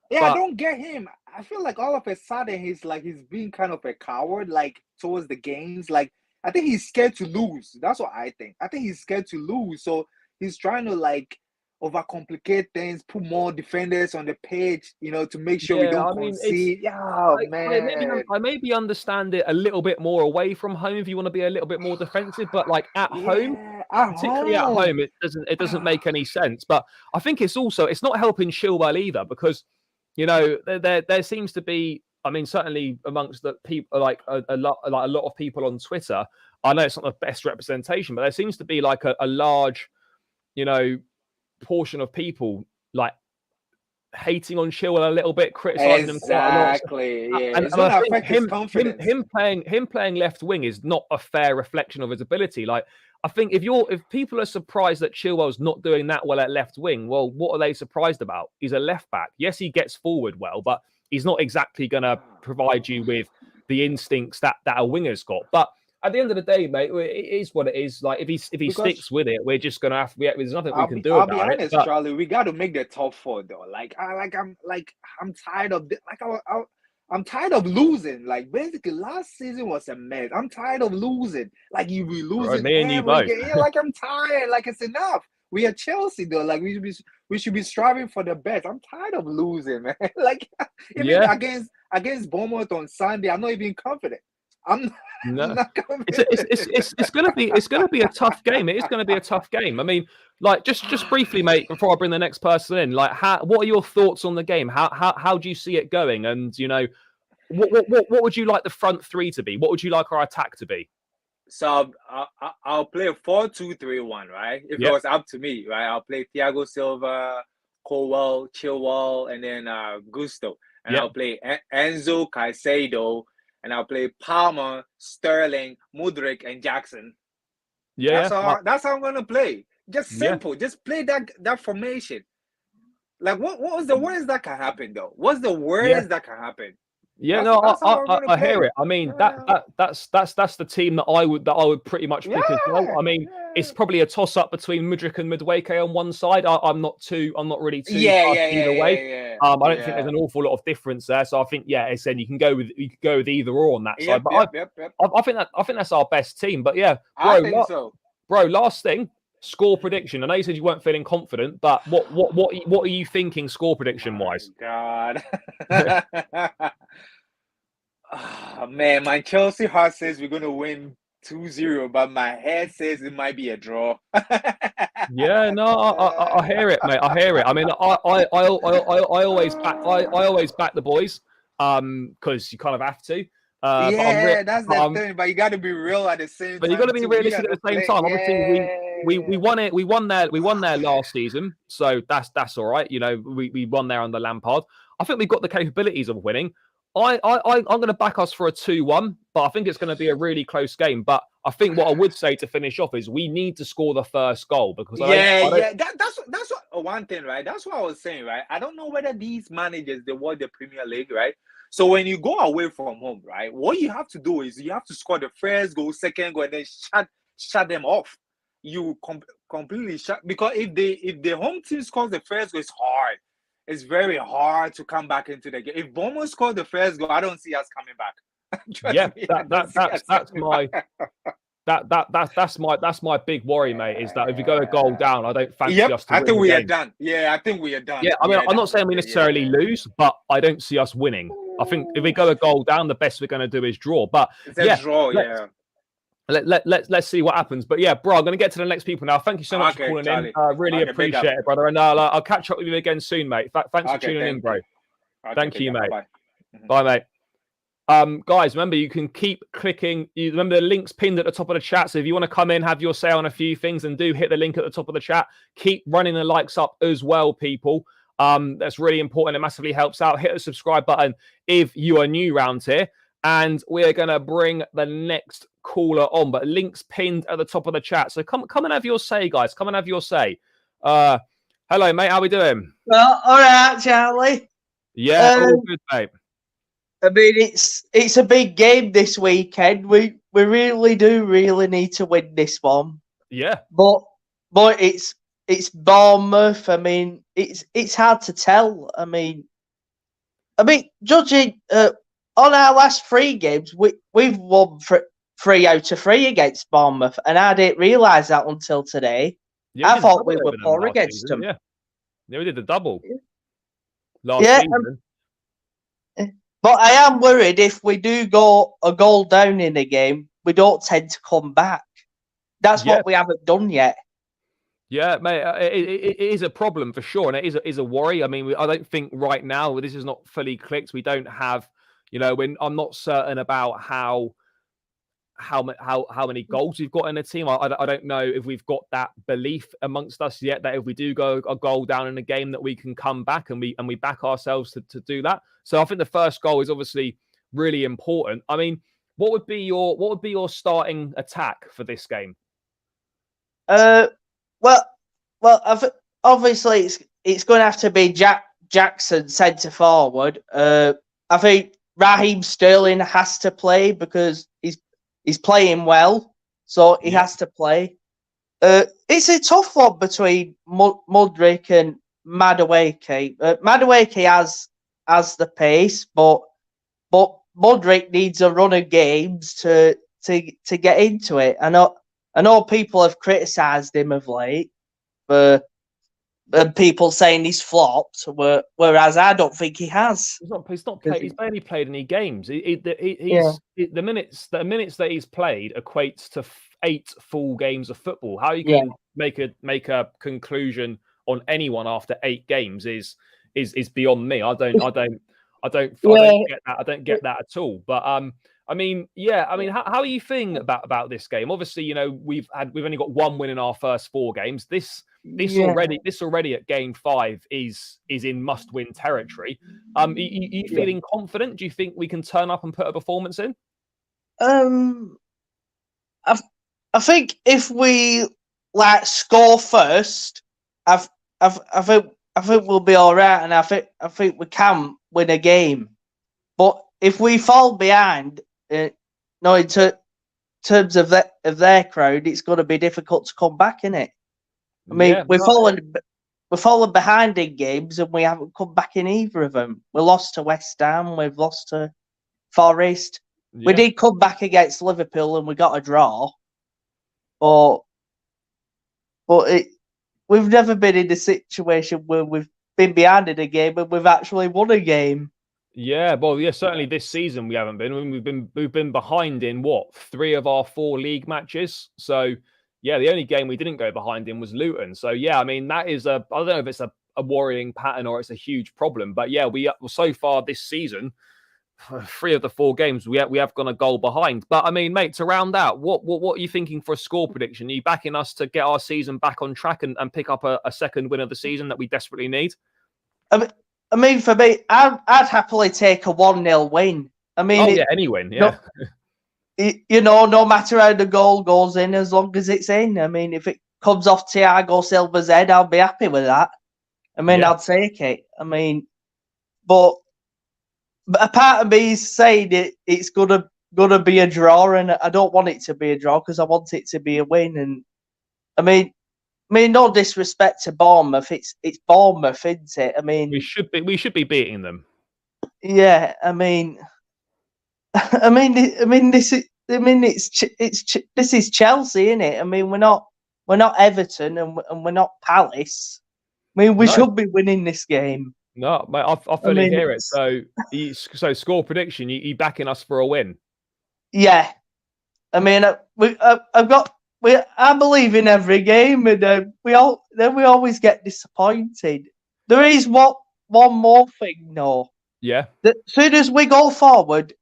Yeah, I But don't get him. I feel like all of a sudden he's being kind of a coward, like towards the games. Like I think he's scared to lose. That's what I think. I think he's scared to lose. So he's trying to like overcomplicate things, put more defenders on the pitch, to make sure we yeah, don't I mean, it's concede. Yeah, oh, man. I maybe understand it a little bit more away from home if you want to be a little bit more defensive, but like at home, Yeah, at particularly at home. home, it doesn't make any sense. But I think it's not helping Chilwell either because there seems to be. I mean, certainly amongst the people, like a lot of people on Twitter. I know it's not the best representation, but there seems to be like a large, you know, portion of people like hating on Chilwell a little bit, criticizing him quite a lot. Exactly. Yeah, And, it's and I gonna think affect his confidence. him playing left wing is not a fair reflection of his ability. Like I think if people are surprised that Chilwell's not doing that well at left wing, well, what are they surprised about? He's a left back. Yes, he gets forward well, but he's not exactly going to provide you with the instincts that a winger's got. But at the end of the day, mate, it is what it is. Like if he Because sticks with it, we're just gonna have. There's nothing we can do I'll be about it. honest, But Charlie. We got to make the top four though. I'm tired of I'm tired of losing. Like basically, last season was a mess. I'm tired of losing. Like you be losing me and you every both. game. Yeah, like I'm tired. Like it's enough. We are Chelsea though. Like we should be striving for the best. I'm tired of losing, man. Like even against Bournemouth on Sunday, I'm not even confident. I'm No, not confident. it's gonna be a tough game. It is gonna be a tough game. I mean, like just briefly, mate, before I bring the next person in, like what are your thoughts on the game? How do you see it going? And you know, what would you like the front three to be? What would you like our attack to be? So I'll play a 4-2-3-1, right? If it was up to me, right? I'll play Thiago Silva, Colwell, Chilwell, and then Gusto. And I'll play Enzo, Caicedo, and I'll play Palmer, Sterling, Mudryk, and Jackson. That's how I'm gonna play. Just simple. Just play that formation. Like what was the worst that can happen though? What's the worst that can happen? Yeah, I hear it. I mean, that's the team that I would pretty much pick as well. I mean, it's probably a toss up between Mudryk and Madueke on one side. I'm not really too either way. I don't think there's an awful lot of difference there. So I think as I said, you can go with either or on that side. But I think that's our best team. But yeah, bro, I think so. Bro, last thing, score prediction. I know you said you weren't feeling confident, but what are you thinking score prediction wise? God. Oh, man, my Chelsea heart says we're going to win 2-0, but my head says it might be a draw. Yeah, no, I hear it, mate. I hear it. I mean, I always back the boys, because you kind of have to. That's the thing. But you got to be real at the same time. But you got to be realistic at the same time. Obviously, we won it. We won there last season, so that's all right. You know, we won there under Lampard. I think we've got the capabilities of winning. I'm going to back us for a 2-1, but I think it's going to be a really close game. But I think what I would say to finish off is we need to score the first goal because that's what one thing, right? That's what I was saying, right? I don't know whether these managers they watch the Premier League, right? So when you go away from home, right, what you have to do is you have to score the first goal, second goal, and then shut them off. You completely shut because if the home team scores the first goal, it's hard. It's very hard to come back into the game. If Bournemouth scores the first goal, I don't see us coming back. That's my big worry, mate. Is that if we go a goal down, I don't fancy us to win. I think we are done. Yeah, I think we are done. Yeah, I mean, I'm not saying we necessarily lose, but I don't see us winning. I think if we go a goal down, the best we're going to do is draw. But let's see what happens. But yeah, bro, I'm going to get to the next people now. Thank you so much for calling in. Really appreciate it, brother. And I'll catch up with you again soon, mate. Thanks for tuning in, bro. Thank you, mate. Bye, mate. Guys, remember you can keep clicking. You remember the links pinned at the top of the chat. So if you want to come in, have your say on a few things, and do hit the link at the top of the chat. Keep running the likes up as well, people. That's really important. It massively helps out. Hit the subscribe button if you are new around here. And we are going to bring the next caller on, but links pinned at the top of the chat. So come and have your say, guys. Come and have your say. Hello, mate. How we doing? Well, all right, Charlie. Yeah, all good, mate. I mean, it's a big game this weekend. We really need to win this one. Yeah. But it's Bournemouth. I mean, it's hard to tell. I mean, judging on our last 3 games, we've won 3 out of 3 against Bournemouth, and I didn't realise that until today. I thought we were poor against them. Yeah, we did the double last season. But I am worried if we do go a goal down in a game, we don't tend to come back. That's what we haven't done yet. Yeah, mate, it is a problem for sure, and it is a worry. I mean, I don't think right now this is not fully clicked. We don't have, I'm not certain about how many goals we've got in the team. I don't know if we've got that belief amongst us yet that if we do go a goal down in a game that we can come back and we back ourselves to do that. So I think the first goal is obviously really important. I mean, what would be your starting attack for this game? Well, obviously it's going to have to be Jackson centre forward. I think Raheem Sterling has to play because He's playing well, so he has to play. It's a tough one between Mudryk and Madueke. Madueke has the pace, but Mudryk needs a run of games to get into it. I know people have criticised him of late for people saying he's flopped, whereas I don't think he has. He's not played. He's barely played any games. The minutes that he's played equates to 8 full games of football. How you can make a conclusion on anyone after 8 games is beyond me. I don't get that. I don't get that at all. But I mean, how are you feeling about this game? Obviously, we've only got 1 win in our first 4 games. This already at game 5 is in must-win territory. You feeling confident? Do you think we can turn up and put a performance in? I think if we score first, I think we'll be all right, and I think we can win a game. But if we fall behind, in terms of their crowd, it's going to be difficult to come back, innit? I mean, we're fallen behind in games, and we haven't come back in either of them. We lost to West Ham, we've lost to Forest. Yeah. We did come back against Liverpool, and we got a draw. But we've never been in a situation where we've been behind in a game and we've actually won a game. Yeah, certainly this season we haven't been. I mean, we've been behind in 3 of our 4 league matches. So yeah, the only game we didn't go behind in was Luton. So yeah, I mean that is I don't know if it's a worrying pattern or it's a huge problem, but yeah, so far this season, 3 of the 4 games we have gone a goal behind. But I mean, mate, to round out, what are you thinking for a score prediction? Are you backing us to get our season back on track and pick up a second win of the season that we desperately need? I mean, for me, I'd happily take a 1-0 win. I mean, any win, yeah. No matter how the goal goes in, as long as it's in. I mean, if it comes off Thiago Silva's head, I'll be happy with that. I mean, I'll take it. I mean, but a part of me is saying it's gonna be a draw, and I don't want it to be a draw because I want it to be a win. And I mean, no disrespect to Bournemouth, it's Bournemouth, isn't it? I mean, we should be beating them. Yeah, I mean, this is Chelsea, isn't it? I mean, we're not Everton and we're not Palace. I mean, we should be winning this game. No, mate, I fully hear it. So score prediction, you backing us for a win? Yeah, I mean, I believe in every game, and we always get disappointed. There is one more thing, though. Yeah. As soon as we go forward,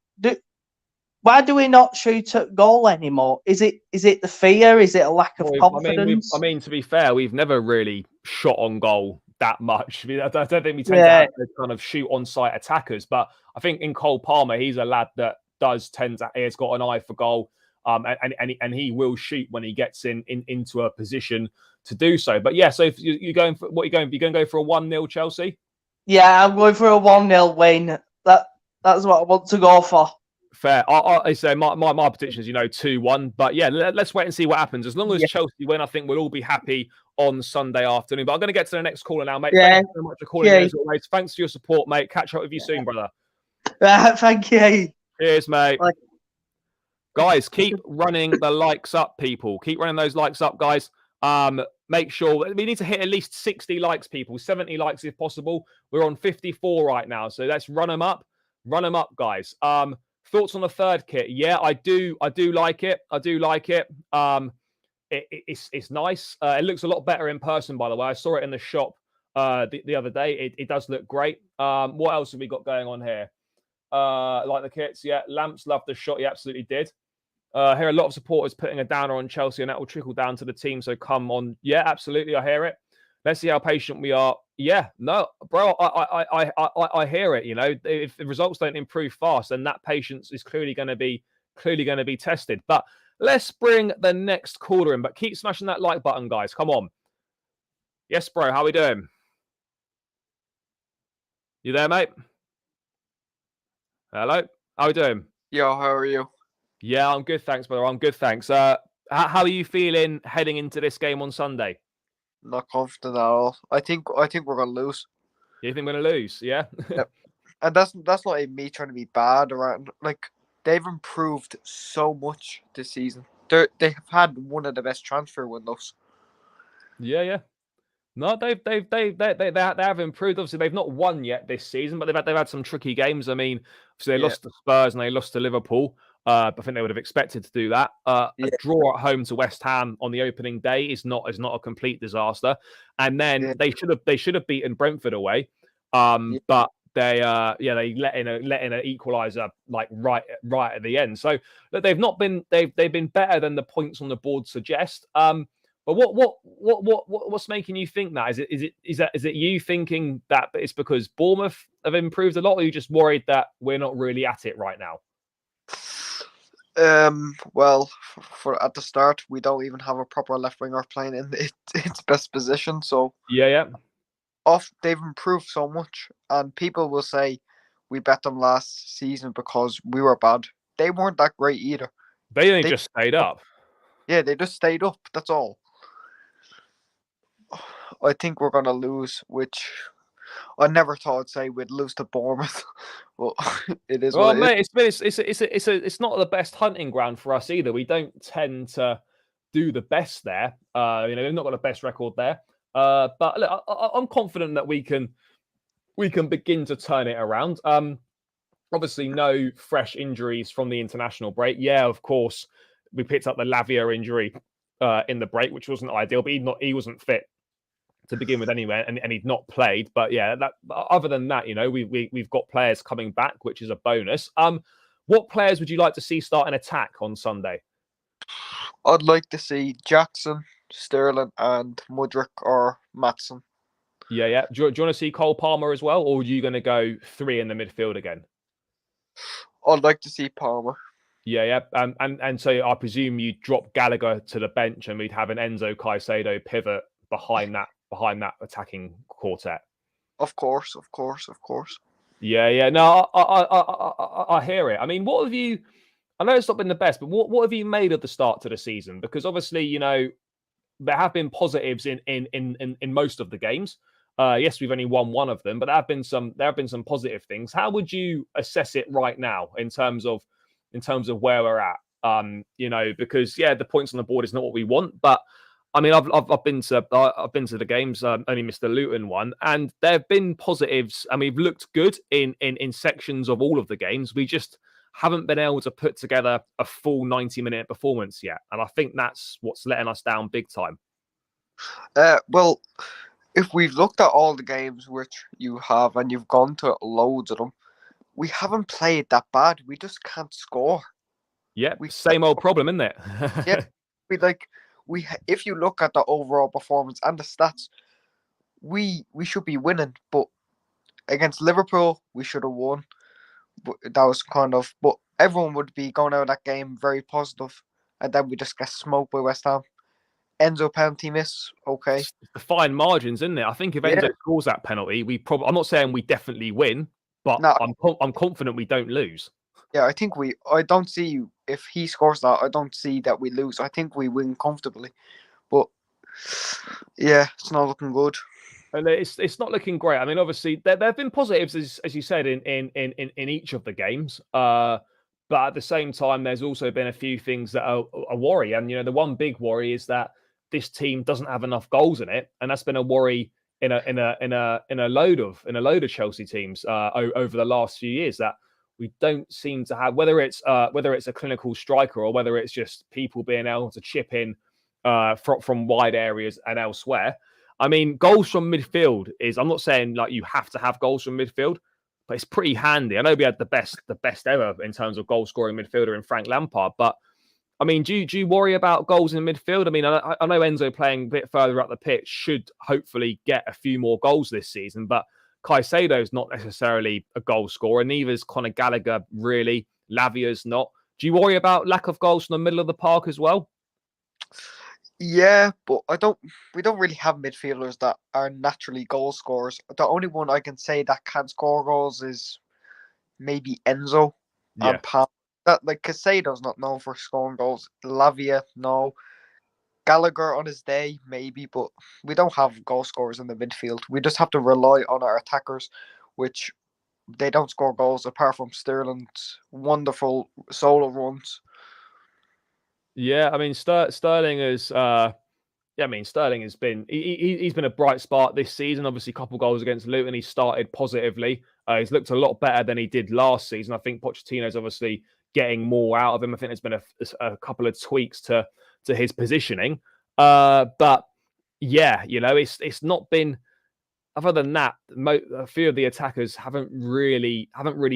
why do we not shoot at goal anymore? Is it the fear? Is it a lack of confidence? I mean, to be fair, we've never really shot on goal that much. I don't think we tend to kind of shoot on-site attackers, but I think in Cole Palmer, he's a lad that does he's got an eye for goal, and he will shoot when he gets into a position to do so. But yeah, so if you're going for you're going to go for a 1-0 Chelsea? Yeah, I'm going for a 1-0 win. That's what I want to go for. Fair. I say my prediction is 2-1, but yeah, let's wait and see what happens. As long as Chelsea win, I think we'll all be happy on Sunday afternoon. But I'm going to get to the next caller now, mate. Thank you so much for calling as always. Thanks for your support, mate. Catch up with you soon, brother. Thank you. Cheers, mate. Bye. Guys, keep running the likes up, people. Keep running those likes up, guys. Make sure we need to hit at least 60 likes, people. 70 likes if possible. We're on 54 right now, so let's run them up. Run them up, guys. Thoughts on the third kit? Yeah, I do like it. I do like it. It's nice. It looks a lot better in person, by the way. I saw it in the shop the other day. It does look great. What else have we got going on here? Like the kits, yeah. Lamps loved the shot. He absolutely did. Hear a lot of supporters putting a downer on Chelsea, and that will trickle down to the team. So come on, yeah, absolutely, I hear it. Let's see how patient we are. Yeah, no, bro, I hear it. If the results don't improve fast, then that patience is clearly going to be tested. But let's bring the next caller in. But keep smashing that like button, guys. Come on. Yes, bro. How we doing? You there, mate? Hello. How we doing? Yo, how are you? Yeah, I'm good, thanks, brother. I'm good, thanks. How are you feeling heading into this game on Sunday? Not confident at all. I think we're gonna lose. You think we're gonna lose? Yeah. Yep. And that's not me trying to be bad around. Like they've improved so much this season. They have had one of the best transfer windows. Yeah. No, they have improved. Obviously, they've not won yet this season, but they've had some tricky games. I mean, obviously they Yeah. lost to Spurs and they lost to Liverpool. I think they would have expected to do that. A Yeah. draw at home to West Ham on the opening day is not a complete disaster. And then Yeah. they should have beaten Brentford away. Yeah. But they let in an equaliser like right at the end. So look, they've been better than the points on the board suggest. But what's making you think that? Is it you thinking that it's because Bournemouth have improved a lot, or are you just worried that we're not really at it right now? Well, for at the start, we don't even have a proper left winger playing in its best position. So Yeah. they've improved so much, and people will say we bet them last season because we were bad. They weren't that great either. They only They- just stayed up. Yeah, they just stayed up. That's all. I think we're gonna lose, which I never thought I'd say we'd lose to Bournemouth. Well, it is Well, what it is. mate, it's not the best hunting ground for us either. We don't tend to do the best there. We've not got the best record there. But look, I'm confident that we can begin to turn it around. Obviously, no fresh injuries from the international break. Yeah, of course, we picked up the Lavia injury in the break, which wasn't ideal, but he wasn't fit to begin with anyway, and he'd not played. But yeah, other than that, we've got players coming back, which is a bonus. What players would you like to see start an attack on Sunday? I'd like to see Jackson, Sterling, and Mudryk or Matson. Yeah. Do you want to see Cole Palmer as well, or are you going to go three in the midfield again? I'd like to see Palmer. Yeah. And so I presume you drop Gallagher to the bench, and we'd have an Enzo Caicedo pivot behind that attacking quartet. Of course. Yeah. No, I hear it. I mean, what have you? I know it's not been the best, but what have you made of the start to the season? Because obviously, there have been positives in most of the games. Yes, we've only won one of them, but there have been some positive things. How would you assess it right now in terms of where we're at? Because the points on the board is not what we want, but I mean, I've been to the games. Only missed the Luton one, and there have been positives, and we've looked good in sections of all of the games. We just haven't been able to put together a full 90-minute performance yet, and I think that's what's letting us down big time. Well, if we've looked at all the games which you have, and you've gone to loads of them, we haven't played that bad. We just can't score. Yeah, same old problem, isn't it? Yeah, if you look at the overall performance and the stats, we should be winning. But against Liverpool, we should have won. But that was but everyone would be going out of that game very positive, and then we just get smoked by West Ham. Enzo penalty miss, okay. It's the fine margins, isn't it? I think if Enzo scores that penalty, I'm not saying we definitely win, but no. I'm confident we don't lose. Yeah, I don't see if he scores that. I don't see that we lose. I think we win comfortably, but yeah, it's not looking good. And it's not looking great. I mean, obviously there have been positives, as you said, in each of the games. But at the same time, there's also been a few things that are a worry. And the one big worry is that this team doesn't have enough goals in it, and that's been a worry in a load of Chelsea teams over the last few years. That we don't seem to have, whether it's a clinical striker or whether it's just people being able to chip in from wide areas and elsewhere. I mean, goals from midfield I'm not saying like you have to have goals from midfield, but it's pretty handy. I know we had the best ever in terms of goal scoring midfielder in Frank Lampard, but I mean, do you worry about goals in midfield? I mean, I know Enzo playing a bit further up the pitch should hopefully get a few more goals this season, but Caicedo's not necessarily a goal scorer. Neither is Conor Gallagher, really. Lavia's not. Do you worry about lack of goals from the middle of the park as well? Yeah, but we don't really have midfielders that are naturally goal scorers. The only one I can say that can score goals is maybe Enzo and Palmer. that like Casado's not known for scoring goals. Lavia, no. Gallagher on his day, maybe, but we don't have goal scorers in the midfield. We just have to rely on our attackers, which they don't score goals apart from Sterling's wonderful solo runs. Yeah, I mean Sterling is yeah, I mean Sterling has been he's been a bright spark this season. Obviously, a couple goals against Luton. He started positively. He's looked a lot better than he did last season. I think Pochettino's obviously getting more out of him. I think there's been a couple of tweaks to his positioning. But yeah, you know, it's not been. Other than that, a few of the attackers haven't really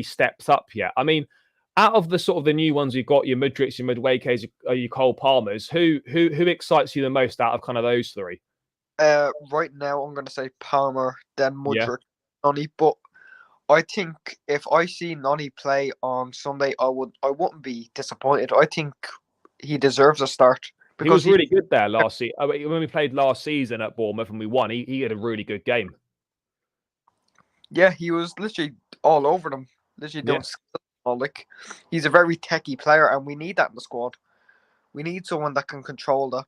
stepped up yet. I mean, out of the sort of the new ones you've got, your Mudriks, your Maduekes, your Cole Palmers, who excites you the most out of kind of those three? Right now, I'm going to say Palmer, then Mudryk, Noni. But I think if I see Noni play on Sunday, I wouldn't be disappointed. I think he deserves a start. He was really good there last season. When we played last season at Bournemouth and we won, he had a really good game. Yeah, he was literally all over them. Literally doing like he's a very techie player, and we need that in the squad. We need someone that can control that.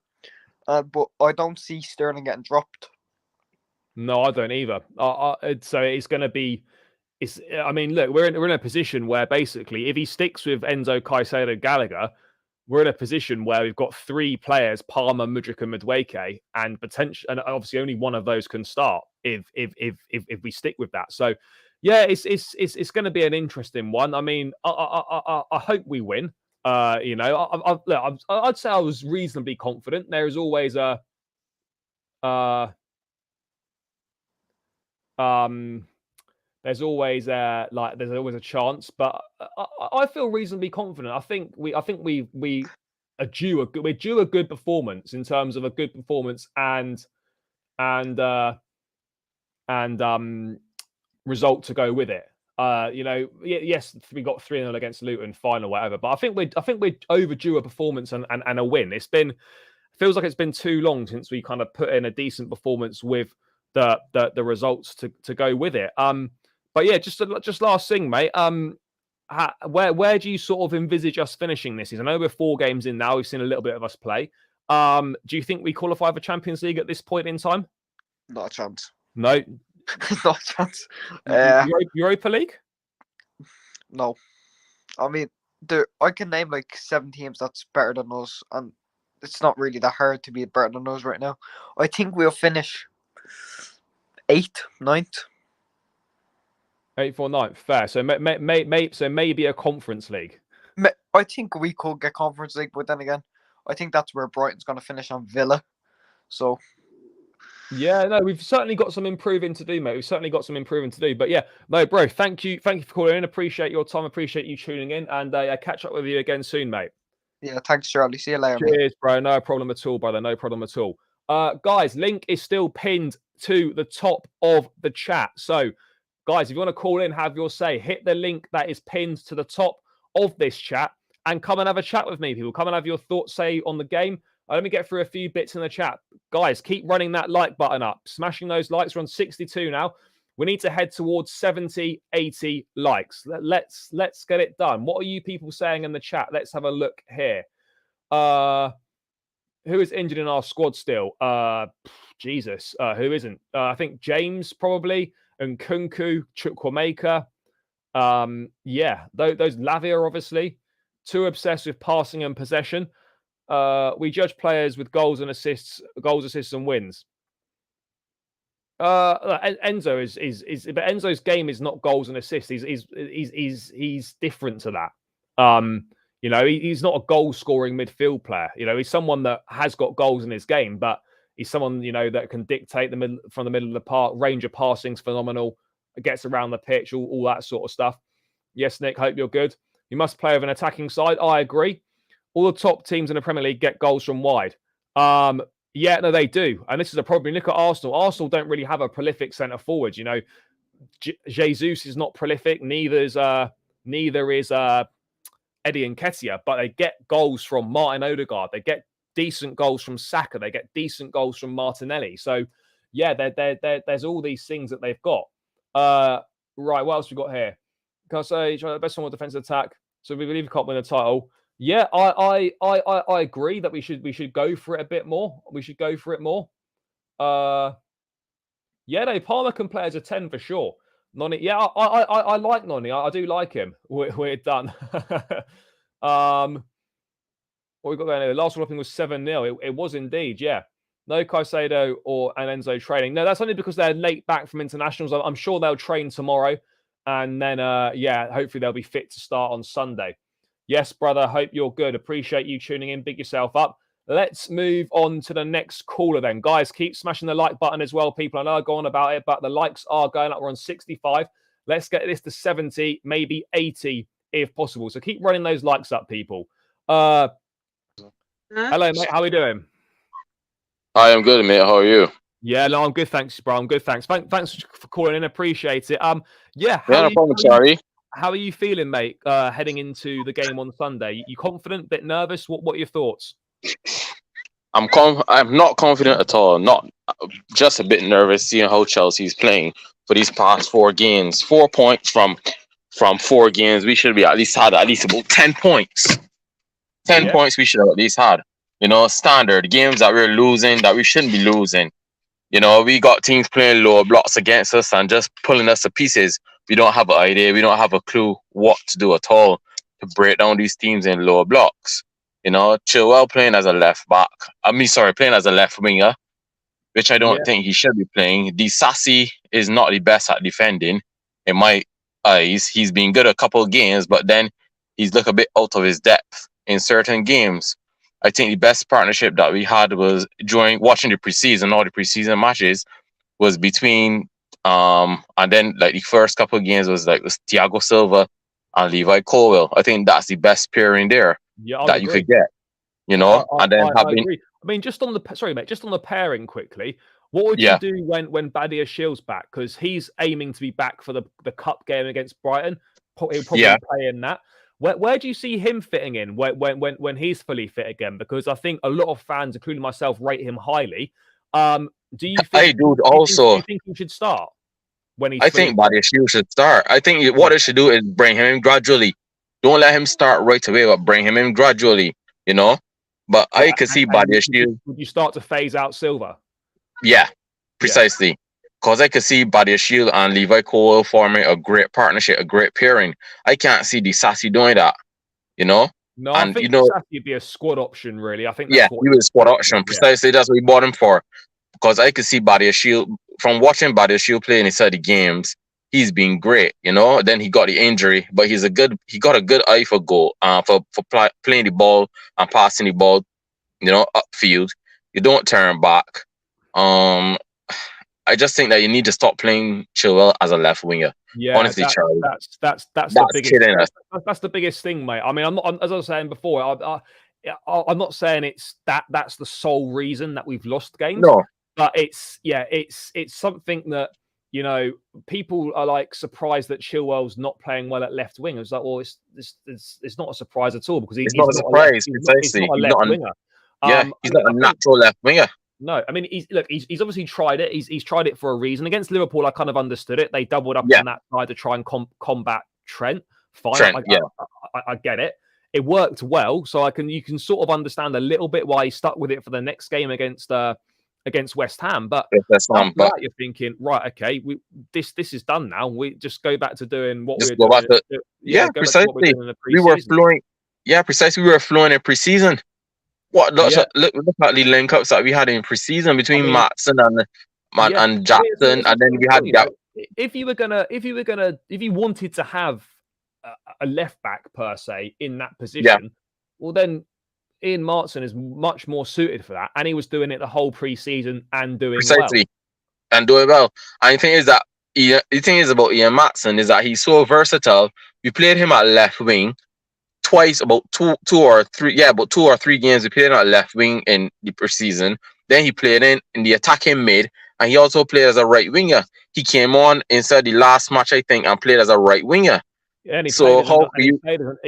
But I don't see Sterling getting dropped. No, I don't either. So it's going to be. I mean, look, we're in a position where basically, if he sticks with Enzo, Caicedo, Gallagher, we're in a position where we've got three players: Palmer, Mudryk, and Madueke, and and obviously only one of those can start if we stick with that. So, yeah, it's going to be an interesting one. I mean, I hope we win. You know, I'd say I was reasonably confident. There is always a there's always a chance, but I feel reasonably confident. I think we are due a good performance in terms of a good performance and result to go with it. You know, yes, we got 3-0 against Luton, fine or whatever, but I think we're overdue a performance and a win. Feels like it's been too long since we kind of put in a decent performance with the results to go with it. But yeah, just last thing, mate. Where do you sort of envisage us finishing this season? I know we're 4 games in now. We've seen a little bit of us play. Do you think we qualify for Champions League at this point in time? Not a chance. No, not a chance. Europa League? No, I mean, I can name like 7 teams that's better than us, and it's not really that hard to be better than us right now. I think we'll finish 8th, 9th. 8th or 9th, fair. So maybe a Conference League. I think we could get Conference League, but then again, I think that's where Brighton's going to finish on Villa. So, yeah, no, we've certainly got some improving to do, mate. We've certainly got some improving to do. But yeah, no, bro, thank you for calling in. Appreciate your time. Appreciate you tuning in, and catch up with you again soon, mate. Yeah, thanks, Charlie. See you later. Cheers, bro. No problem at all, brother. No problem at all. Guys, link is still pinned to the top of the chat. So, guys, if you want to call in, have your say, hit the link that is pinned to the top of this chat and come and have a chat with me, people. Come and have your thoughts, say, on the game. Let me get through a few bits in the chat. Guys, keep running that like button up. Smashing those likes. We're on 62 now. We need to head towards 70, 80 likes. Let's get it done. What are you people saying in the chat? Let's have a look here. Who is injured in our squad still? Jesus. Who isn't? I think James probably. And Kunku, Chukwuemeka. Yeah, those Lavia, obviously. Too obsessed with passing and possession. We judge players with goals, assists, and wins. Enzo but Enzo's game is not goals and assists. He's different to that. You know, he's not a goal scoring midfield player. You know, he's someone that has got goals in his game, but he's someone, you know, that can dictate from the middle of the park. Range of passing's phenomenal. Gets around the pitch, all that sort of stuff. Yes, Nick, hope you're good. You must play with an attacking side. I agree. All the top teams in the Premier League get goals from wide. Yeah, no, they do. And this is a problem. Look at Arsenal. Arsenal don't really have a prolific centre forward. You know, Jesus is not prolific. Neither is Eddie Nketiah, but they get goals from Martin Odegaard. They get decent goals from Saka. They get decent goals from Martinelli. So, yeah, there's all these things that they've got. Right, what else we got here? Can I say try the best on defensive attack? So we believe we can't win the title. Yeah, I agree that we should go for it a bit more. We should go for it more. Yeah, no, Palmer can play as a 10 for sure. Noni, yeah, I like Noni. I do like him. We're done. What we got going there? The last one I think was 7-0. It was indeed, yeah. No Caicedo or Enzo training. No, that's only because they're late back from internationals. I'm sure they'll train tomorrow. And then, yeah, hopefully they'll be fit to start on Sunday. Yes, brother. Hope you're good. Appreciate you tuning in. Big yourself up. Let's move on to the next caller then. Guys, keep smashing the like button as well, people. I know I go on about it, but the likes are going up. We're on 65. Let's get this to 70, maybe 80 if possible. So keep running those likes up, people. Hello, mate. How are we doing? I am good, mate. How are you? Yeah, no, I'm good. Thanks, bro. I'm good. Thanks. Thanks for calling in. Appreciate it. Yeah, no problem, Charlie. How are you feeling, mate, heading into the game on Sunday? You confident? Bit nervous? What are your thoughts? I'm not confident at all. Not just a bit nervous seeing how Chelsea's playing for these past 4 games. 4 points from 4 games. We should be at least about 10 points. 10 points we should have at least had. You know, standard games that we're losing that we shouldn't be losing. You know, we got teams playing lower blocks against us and just pulling us to pieces. We don't have an idea. We don't have a clue what to do at all to break down these teams in lower blocks. You know, Chilwell playing as a left back. Playing as a left winger, which I don't think he should be playing. Sassy is not the best at defending in my eyes. He's been good a couple of games, but then he's looked a bit out of his depth in certain games. I think the best partnership that we had was during watching the preseason, all the preseason matches, was between and then like the first couple of games was Thiago Silva and Levi Colwill. I think that's the best pairing there that you could get. You know, and then I agree. I mean, just on the pairing quickly. What would you do when Badia Shield's back? Because he's aiming to be back for the cup game against Brighton. He'll probably play in that. Where do you see him fitting in when he's fully fit again? Because I think a lot of fans, including myself, rate him highly. Do you think? Do you think he should start when he's? I think Badia Shield should start. I think what they should do is bring him in gradually. Don't let him start right away, but bring him in gradually. You know. But I could see Badia Shield. Would you start to phase out Silva? Yeah, precisely. Because I could see Badia Shield and Levi Cole forming a great partnership, a great pairing. I can't see Sassy doing that, you know? No, I think Sassy would be a squad option, really. I think that's he was a squad option. Precisely, that's what we bought him for. Because I could see Badia Shield, from watching Badia Shield play inside the games, he's been great, you know? Then he got the injury, but he got a good eye for goal, for playing the ball and passing the ball, you know, upfield. You don't turn back. I just think that you need to stop playing Chilwell as a left winger. Yeah, honestly, Charlie, that's the biggest. That's the biggest thing, mate. I mean, I'm not, as I was saying before, I'm not saying it's that's the sole reason that we've lost games. No, but it's something that, you know, people are like surprised that Chilwell's not playing well at left wing. It's like, well, it's not a surprise at all because he's not a surprise. He's not a left winger. He's not a natural left winger. No, I mean, he's obviously tried it. He's tried it for a reason. Against Liverpool, I kind of understood it. They doubled up on that side to try and combat Trent. Fine, I get it. It worked well, so you can sort of understand a little bit why he stuck with it for the next game against West Ham. But you're thinking, right, okay, this is done now. We just go back to doing what we were doing. Precisely. We were flowing. Yeah, precisely. We were flowing in preseason. Look at the link ups that we had in preseason between Matson and Jackson, and then we had that. If you wanted to have a left back per se in that position, well then Ian Martson is much more suited for that, and he was doing it the whole preseason and doing precisely and doing well. And the thing is about Ian Matson is that he's so versatile. We played him at left wing twice, about two or three games. We played at left wing in the preseason. Then he played in the attacking mid, and he also played as a right winger. He came on inside the last match, I think, and played as a right winger. Yeah, and he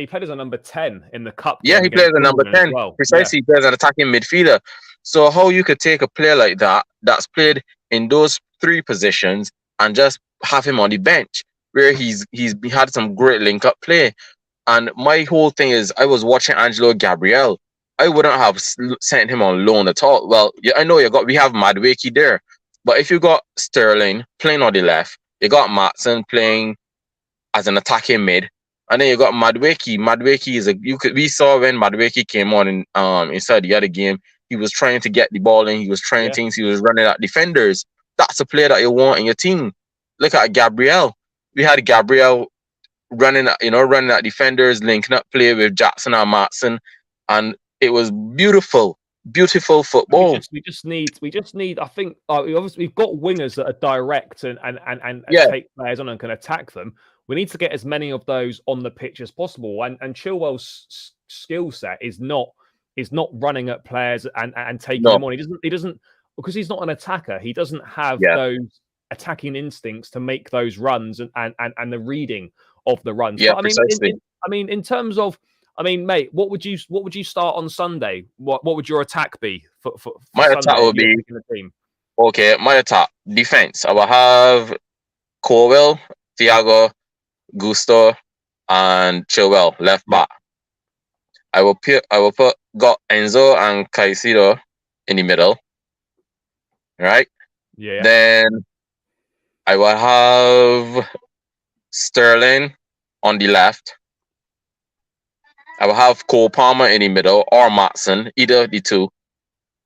played as a number 10 in the cup. Yeah, he played as a number 10. Precisely, he plays as an attacking midfielder. So how you could take a player like that, that's played in those 3 positions, and just have him on the bench, where he's had some great link-up play. And my whole thing is, I was watching Angelo Gabriel. I wouldn't have sent him on loan at all. Well, yeah, I know we have Madueke there, but if you got Sterling playing on the left, you got Matson playing as an attacking mid, and then you got Madueke. Madueke is we saw when Madueke came on in inside the other game, he was trying to get the ball in, he was trying things, he was running at defenders. That's a player that you want in your team. Look at Gabriel. We had Gabriel running at defenders, linking up play with Jackson and Matson, and it was beautiful football. We just need. I think obviously we've got wingers that are direct and take players on and can attack them. We need to get as many of those on the pitch as possible. And Chilwell's skill set is not running at players and taking them on. He doesn't because he's not an attacker. He doesn't have those attacking instincts to make those runs and the reading of the runs. Yeah, but, in terms of. Mate, what would you start on Sunday? What would your attack be for my Sunday attack would be the team? Okay, my attack defense. I will have Colwell, Thiago, Gusto, and Chilwell left back. I will put Enzo and Caicedo in the middle. Right? Yeah. Then I will have Sterling on the left. I will have Cole Palmer in the middle or Matson, either of the two.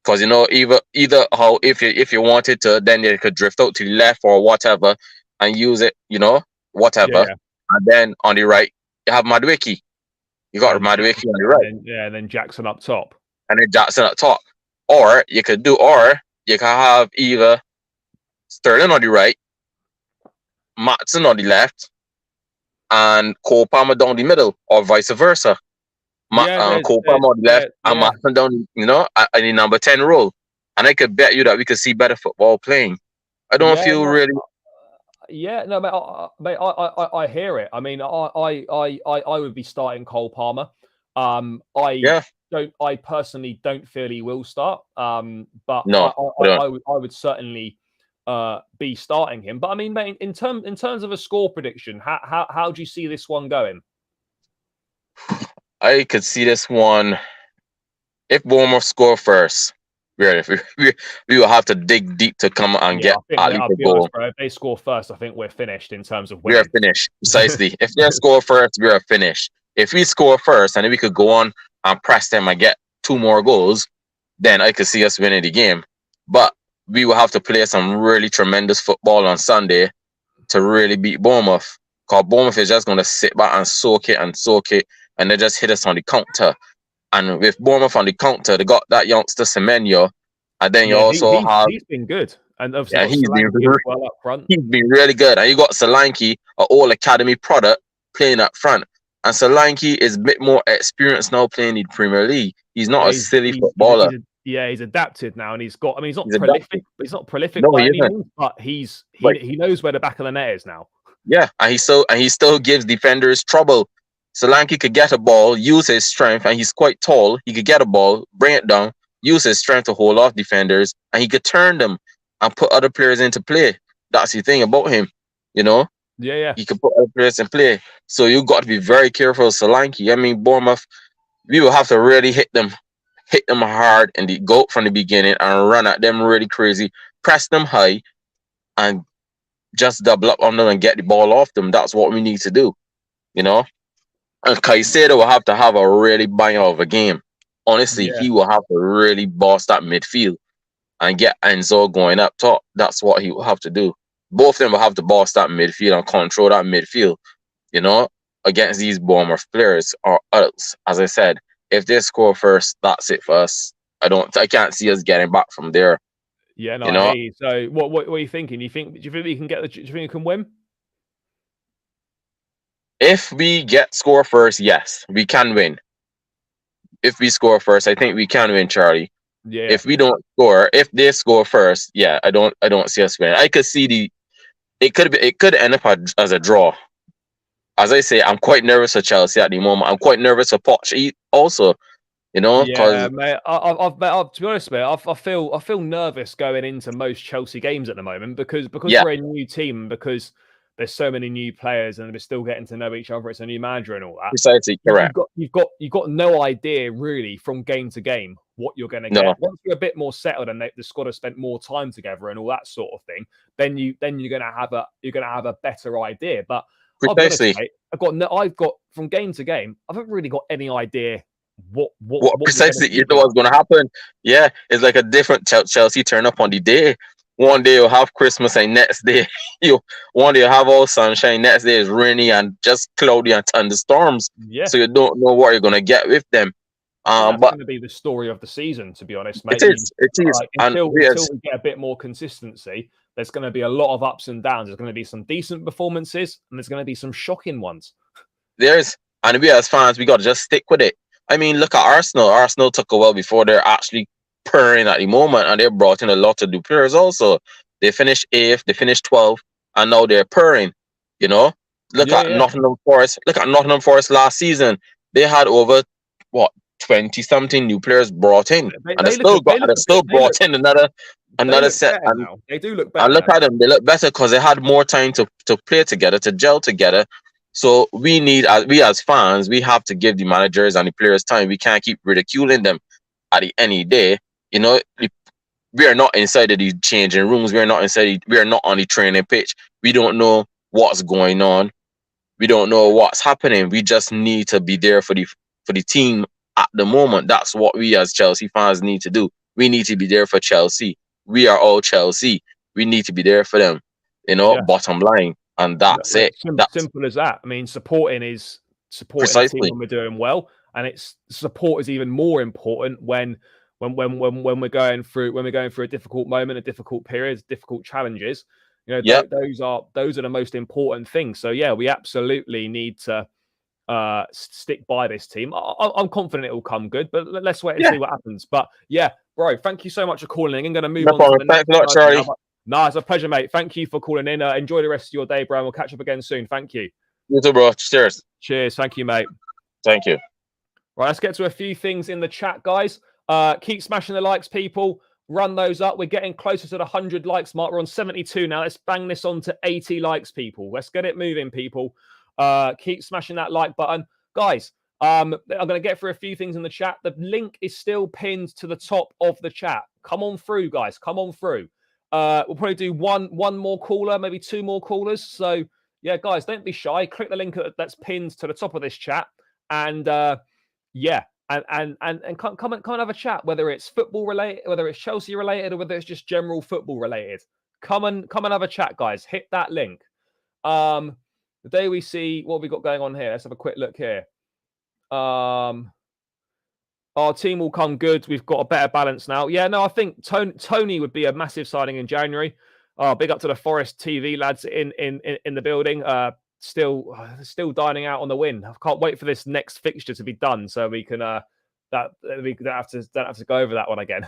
Because either how if you wanted to, then you could drift out to the left or whatever and use it, whatever. Yeah. And then on the right, you have Madueke. You got Madueke on the right. And then Jackson up top. And then Jackson up top. Or you can have either Sterling on the right, Matson on the left, and Cole Palmer down the middle, or vice versa. Cole Palmer on the left and Matson down, in the number 10 role. And I could bet you that we could see better football playing. I don't feel really. Yeah, no, mate, I hear it. I mean, I would be starting Cole Palmer. I personally don't feel he will start. But I would certainly be starting him. But I mean, mate, in terms of a score prediction, how do you see this one going? I could see this one. If Bournemouth score first, we will have to dig deep to come and get at least a goal. If they score first, I think we're finished in terms of winning. We are finished, precisely. If they score first, we are finished. If we score first and then we could go on and press them and get 2 more goals, then I could see us winning the game. But we will have to play some really tremendous football on Sunday to really beat Bournemouth. Because Bournemouth is just going to sit back and soak it, and they just hit us on the counter. And with Bournemouth on the counter, they got that youngster Semenyo, and then he's been good. And he's been really good. And you got Solanke, an all academy product, playing up front. And Solanke is a bit more experienced now playing in the Premier League. He's not a silly footballer. He's adapted now, and he's got. I mean, he's not prolific. He's not prolific by any means, but he knows where the back of the net is now. Yeah, and he still gives defenders trouble. Solanke could get a ball, use his strength, and he's quite tall. He could get a ball, bring it down, use his strength to hold off defenders, and he could turn them and put other players into play. That's the thing about him, Yeah. He could put other players in play. So you got to be very careful, Solanke. I mean, Bournemouth, we will have to really hit them hard and go from the beginning and run at them really crazy, press them high, and just double up on them and get the ball off them. That's what we need to do, And Caicedo will have to have a really bang of a game. Honestly, he will have to really boss that midfield and get Enzo going up top. That's what he will have to do. Both of them will have to boss that midfield and control that midfield, against these Bournemouth players. Or else, as I said, if they score first, that's it for us. I can't see us getting back from there. Yeah, no. So, what are you thinking? Do you think we can do you think we can win? If we score first, yes, we can win. If we score first, I think we can win, Charlie. Yeah. If we don't score, if they score first, I don't see us winning. I could see it could end up as a draw. As I say, I'm quite nervous for Chelsea at the moment. I'm quite nervous for Poch also. Yeah, mate. To be honest, mate, I feel nervous going into most Chelsea games at the moment because we're a new team, because there's so many new players and we're still getting to know each other. It's a new manager and all that. Precisely, correct. You've got no idea really from game to game what you're going to No. get. Once you're a bit more settled and the squad has spent more time together and all that sort of thing, then you're going to have a better idea. But Precisely. I've got from game to game, I haven't really got any idea what precisely you know what's going to happen. Yeah, it's like a different Chelsea turn up on the day. One day you'll have Christmas and next day one day you'll have all sunshine, next day is rainy and just cloudy and thunderstorms. Yeah. So you don't know what you're going to get with them. That's but going to be the story of the season, to be honest, mate. It is. Until we get a bit more consistency, there's going to be a lot of ups and downs. There's going to be some decent performances and there's going to be some shocking ones. And we as fans, we got to just stick with it. I mean, look at Arsenal. Arsenal took a while before they're actually purring at the moment, and they brought in a lot of new players also. They finished 8th, they finished 12th, and now they're purring. You know, look at Nottingham Forest. Look at Nottingham Forest last season. They had over 20-something new players brought in, and they still brought in another set. And they do look better. And look at them; they look better because they had more time to play together, to gel together. So we as fans, we have to give the managers and the players time. We can't keep ridiculing them at the any day. You know, we are not inside of the changing rooms. We are not on the training pitch. We don't know what's going on. We don't know what's happening. We just need to be there for the team at the moment. That's what we as Chelsea fans need to do. We need to be there for Chelsea. We are all Chelsea. We need to be there for them. You know, bottom line. And that's it. Simple as that. I mean, supporting the team when we're doing well, and support is even more important when we're going through a difficult moment, a difficult period, difficult challenges. You know, those are the most important things. So yeah, we absolutely need to stick by this team. I'm confident it will come good, but let's wait and see what happens. But yeah, bro, thank you so much for calling in. I'm going to move on to the next. Thanks a lot, Charlie. No, it's a pleasure, mate. Thank you for calling in. Enjoy the rest of your day, bro. And we'll catch up again soon. Thank you. You too, bro. Cheers. Cheers. Thank you, mate. Thank you. Right, let's get to a few things in the chat, guys. Keep smashing the likes, people. Run those up. We're getting closer to the 100 likes mark. We're on 72 now. Let's bang this on to 80 likes, people. Let's get it moving, people. Keep smashing that like button. Guys, I'm going to get through a few things in the chat. The link is still pinned to the top of the chat. Come on through, guys. Come on through. We'll probably do one more caller, maybe 2 more callers. So yeah, guys, don't be shy. Click the link that's pinned to the top of this chat, and and come and have a chat. Whether it's football related, whether it's Chelsea related, or whether it's just general football related, come and have a chat, guys. Hit that link. The day we see what we got going on here. Let's have a quick look here. Our team will come good. We've got a better balance now. Yeah, no, I think Tony would be a massive signing in January. Big up to the Forest TV lads in the building. Still dining out on the win. I can't wait for this next fixture to be done so we can don't have to go over that one again.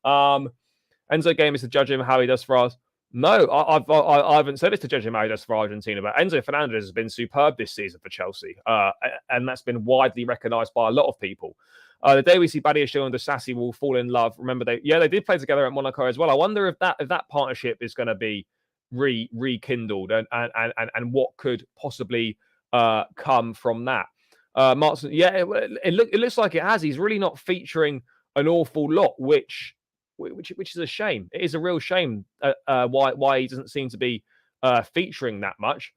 Enzo Game is to judge him how he does for us. No, I haven't said it to judge him how he does for Argentina, but Enzo Fernandez has been superb this season for Chelsea, and that's been widely recognised by a lot of people. The day we see Badiashile and Disasi will fall in love. Remember, they did play together at Monaco as well. I wonder if that partnership is going to be rekindled and what could possibly come from that. Martin, yeah, it looks like it has. He's really not featuring an awful lot, which is a shame. It is a real shame why he doesn't seem to be featuring that much.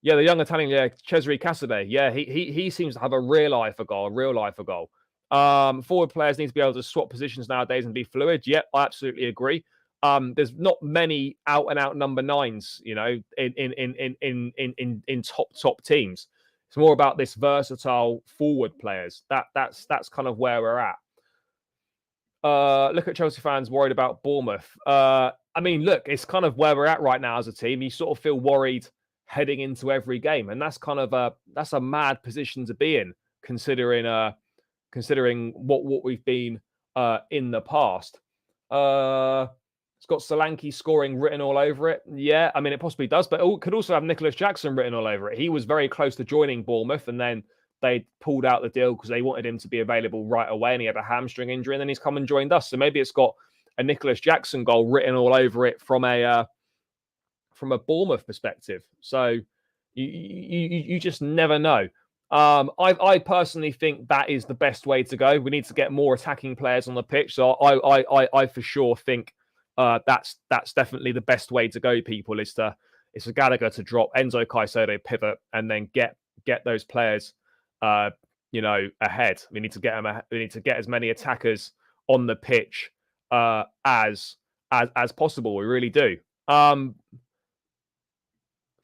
Yeah, the young Italian, Cesare Casadei. Yeah, he seems to have a real life for goal. Forward players need to be able to swap positions nowadays and be fluid. Yep, I absolutely agree. There's not many out and out number 9s, you know, in top teams. It's more about this versatile forward players. That's kind of where we're at. Look at Chelsea fans worried about Bournemouth. I mean, look, it's kind of where we're at right now as a team. You sort of feel worried heading into every game, and that's kind of that's a mad position to be in, considering what we've been in the past. It's got Solanke scoring written all over it. Yeah, I mean, it possibly does, but it could also have Nicholas Jackson written all over it. He was very close to joining Bournemouth, and then they pulled out the deal because they wanted him to be available right away, and he had a hamstring injury, and then he's come and joined us. So maybe it's got a Nicholas Jackson goal written all over it from from a Bournemouth perspective. So you just never know. I personally think that is the best way to go. We need to get more attacking players on the pitch. So I for sure think that's definitely the best way to go. People is for Gallagher to drop, Enzo Caicedo pivot, and then get those players, ahead. We need to get them. We need to get as many attackers on the pitch as possible. We really do.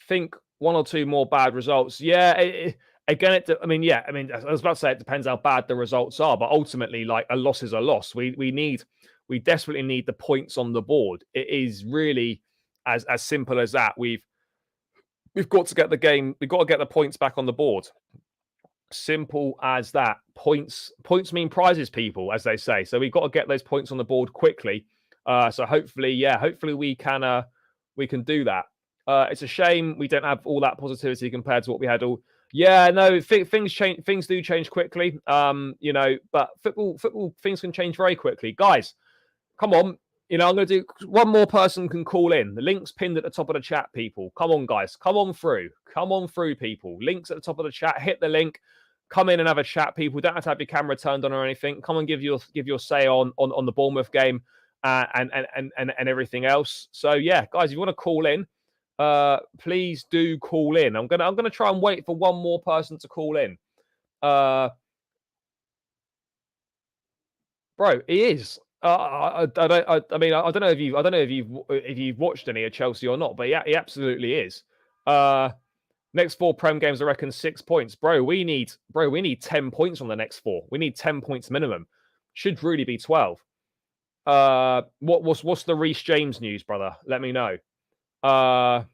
Think one or two more bad results. Yeah. I was about to say it depends how bad the results are, but ultimately, like, a loss is a loss. We desperately need the points on the board. It is really as simple as that. We've got to get the game. We've got to get the points back on the board. Simple as that. Points mean prizes, people, as they say. So we've got to get those points on the board quickly. So hopefully we can do that. It's a shame we don't have all that positivity compared to what we had all. Yeah, no, things change. Things do change quickly. But football things can change very quickly. Guys, come on. I'm going to do one more person can call in. The link's pinned at the top of the chat, people. Come on, guys. Come on through. Come on through, people. Link's at the top of the chat. Hit the link. Come in and have a chat, people. Don't have to have your camera turned on or anything. Come and give your say on the Bournemouth game and everything else. So yeah, guys, if you want to call in, please do call in. I'm gonna try and wait for one more person to call in. Bro, he is. I don't know if you've watched any of Chelsea or not, but he absolutely is. Next 4 Prem games, I reckon 6 points. Bro, we need 10 points on the next 4. We need 10 points minimum. Should really be 12. What's the Reece James news, brother? Let me know. I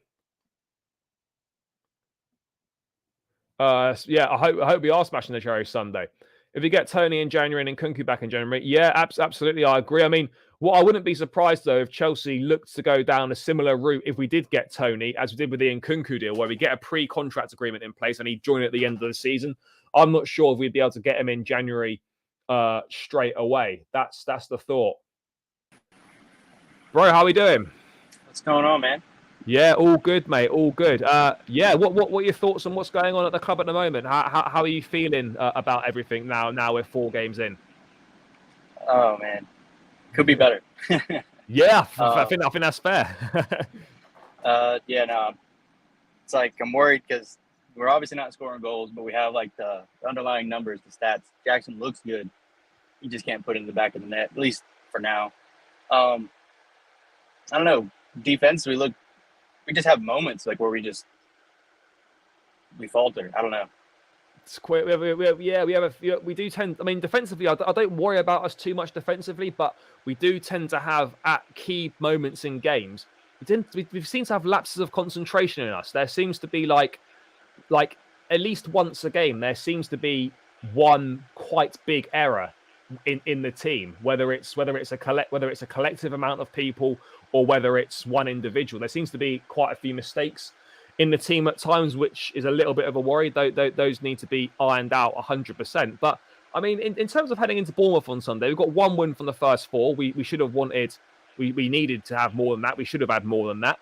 hope we are smashing the cherry Sunday. If we get Tony in January and Nkunku back in January, yeah, absolutely, I agree. I mean, what I wouldn't be surprised though if Chelsea looked to go down a similar route if we did get Tony, as we did with the Nkunku deal, where we get a pre-contract agreement in place and he'd join at the end of the season. I'm not sure if we'd be able to get him in January straight away. That's the thought. Bro, how we doing? What's going on, man? Yeah, all good, mate. All good. What are your thoughts on what's going on at the club at the moment? How are you feeling about everything now? Now we're 4 games in. Oh man, could be better. Yeah, I think that's fair. It's like I'm worried because we're obviously not scoring goals, but we have like the underlying numbers, the stats. Jackson looks good. You just can't put it in the back of the net, at least for now. I don't know. Defense, we just have moments like where we falter. I don't know. It's quite, we do tend. I mean, defensively, I don't worry about us too much defensively, but we do tend to have at key moments in games. We've seemed to have lapses of concentration in us. There seems to be like at least once a game, there seems to be one quite big error in the team, whether it's a collective amount of people or whether it's one individual. There seems to be quite a few mistakes in the team at times, which is a little bit of a worry. Those need to be ironed out 100%. But I mean, in terms of heading into Bournemouth on Sunday, we've got 1 win from the first 4. We should have wanted. We needed to have more than that. We should have had more than that.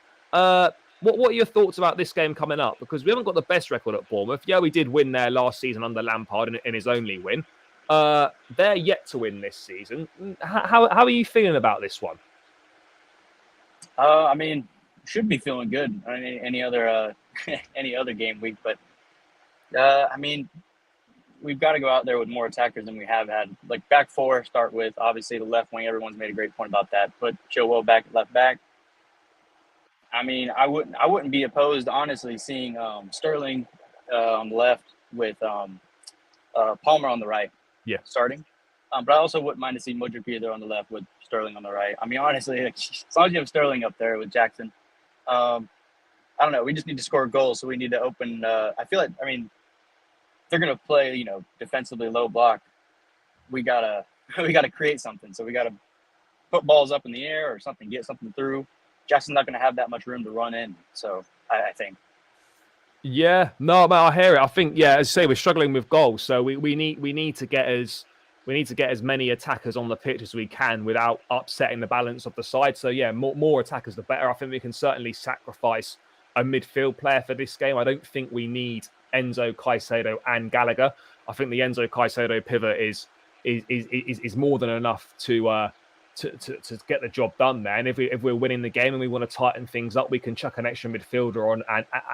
What are your thoughts about this game coming up? Because we haven't got the best record at Bournemouth. Yeah, we did win there last season under Lampard in his only win. They're yet to win this season. How are you feeling about this one? I mean, should be feeling good on any other game week, but I mean, we've got to go out there with more attackers than we have had. Like back 4, start with obviously the left wing. Everyone's made a great point about that. Put Chilwell back at left back. I mean, I wouldn't be opposed, honestly, seeing Sterling on the left with Palmer on the right. Yeah, starting. But I also wouldn't mind to see Mudryk either on the left with Sterling on the right. I mean, honestly, as long as you have Sterling up there with Jackson, I don't know. We just need to score goals, so we need to open. I feel like, I mean, if they're gonna play, defensively low block, we gotta create something. So we gotta put balls up in the air or something, get something through. Jackson's not gonna have that much room to run in. So I think. Yeah, no, I hear it. I think, as I say, we're struggling with goals, so we need to get as we need to get as many attackers on the pitch as we can without upsetting the balance of the side. So yeah, more attackers the better. I think we can certainly sacrifice a midfield player for this game. I don't think we need Enzo, Caicedo, and Gallagher. I think the Enzo Caicedo pivot is more than enough to get the job done there. And if we're winning the game and we want to tighten things up, we can chuck an extra midfielder on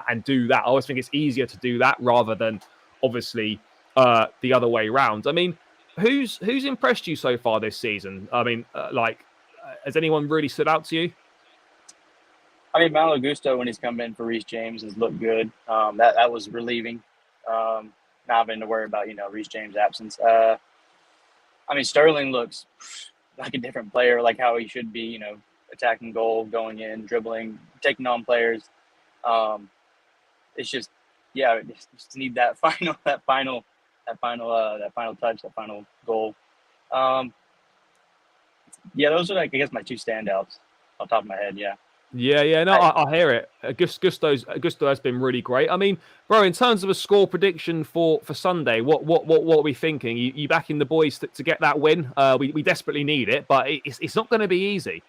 and do that. I always think it's easier to do that rather than obviously the other way around. I mean, who's impressed you so far this season? I mean, has anyone really stood out to you? I mean, Malo Gusto, when he's come in for Reece James, has looked good. That was relieving. Not having to worry about, Reece James' absence. I mean, Sterling looks like a different player, like how he should be, attacking goal, going in, dribbling, taking on players. It's just, just need that final touch, that final goal. Those are I guess my two standouts off the top of my head. Yeah. Yeah, no, I hear it. Gusto has been really great. I mean, bro, in terms of a score prediction for Sunday, what are we thinking? You backing the boys to get that win? We desperately need it, but it's not going to be easy.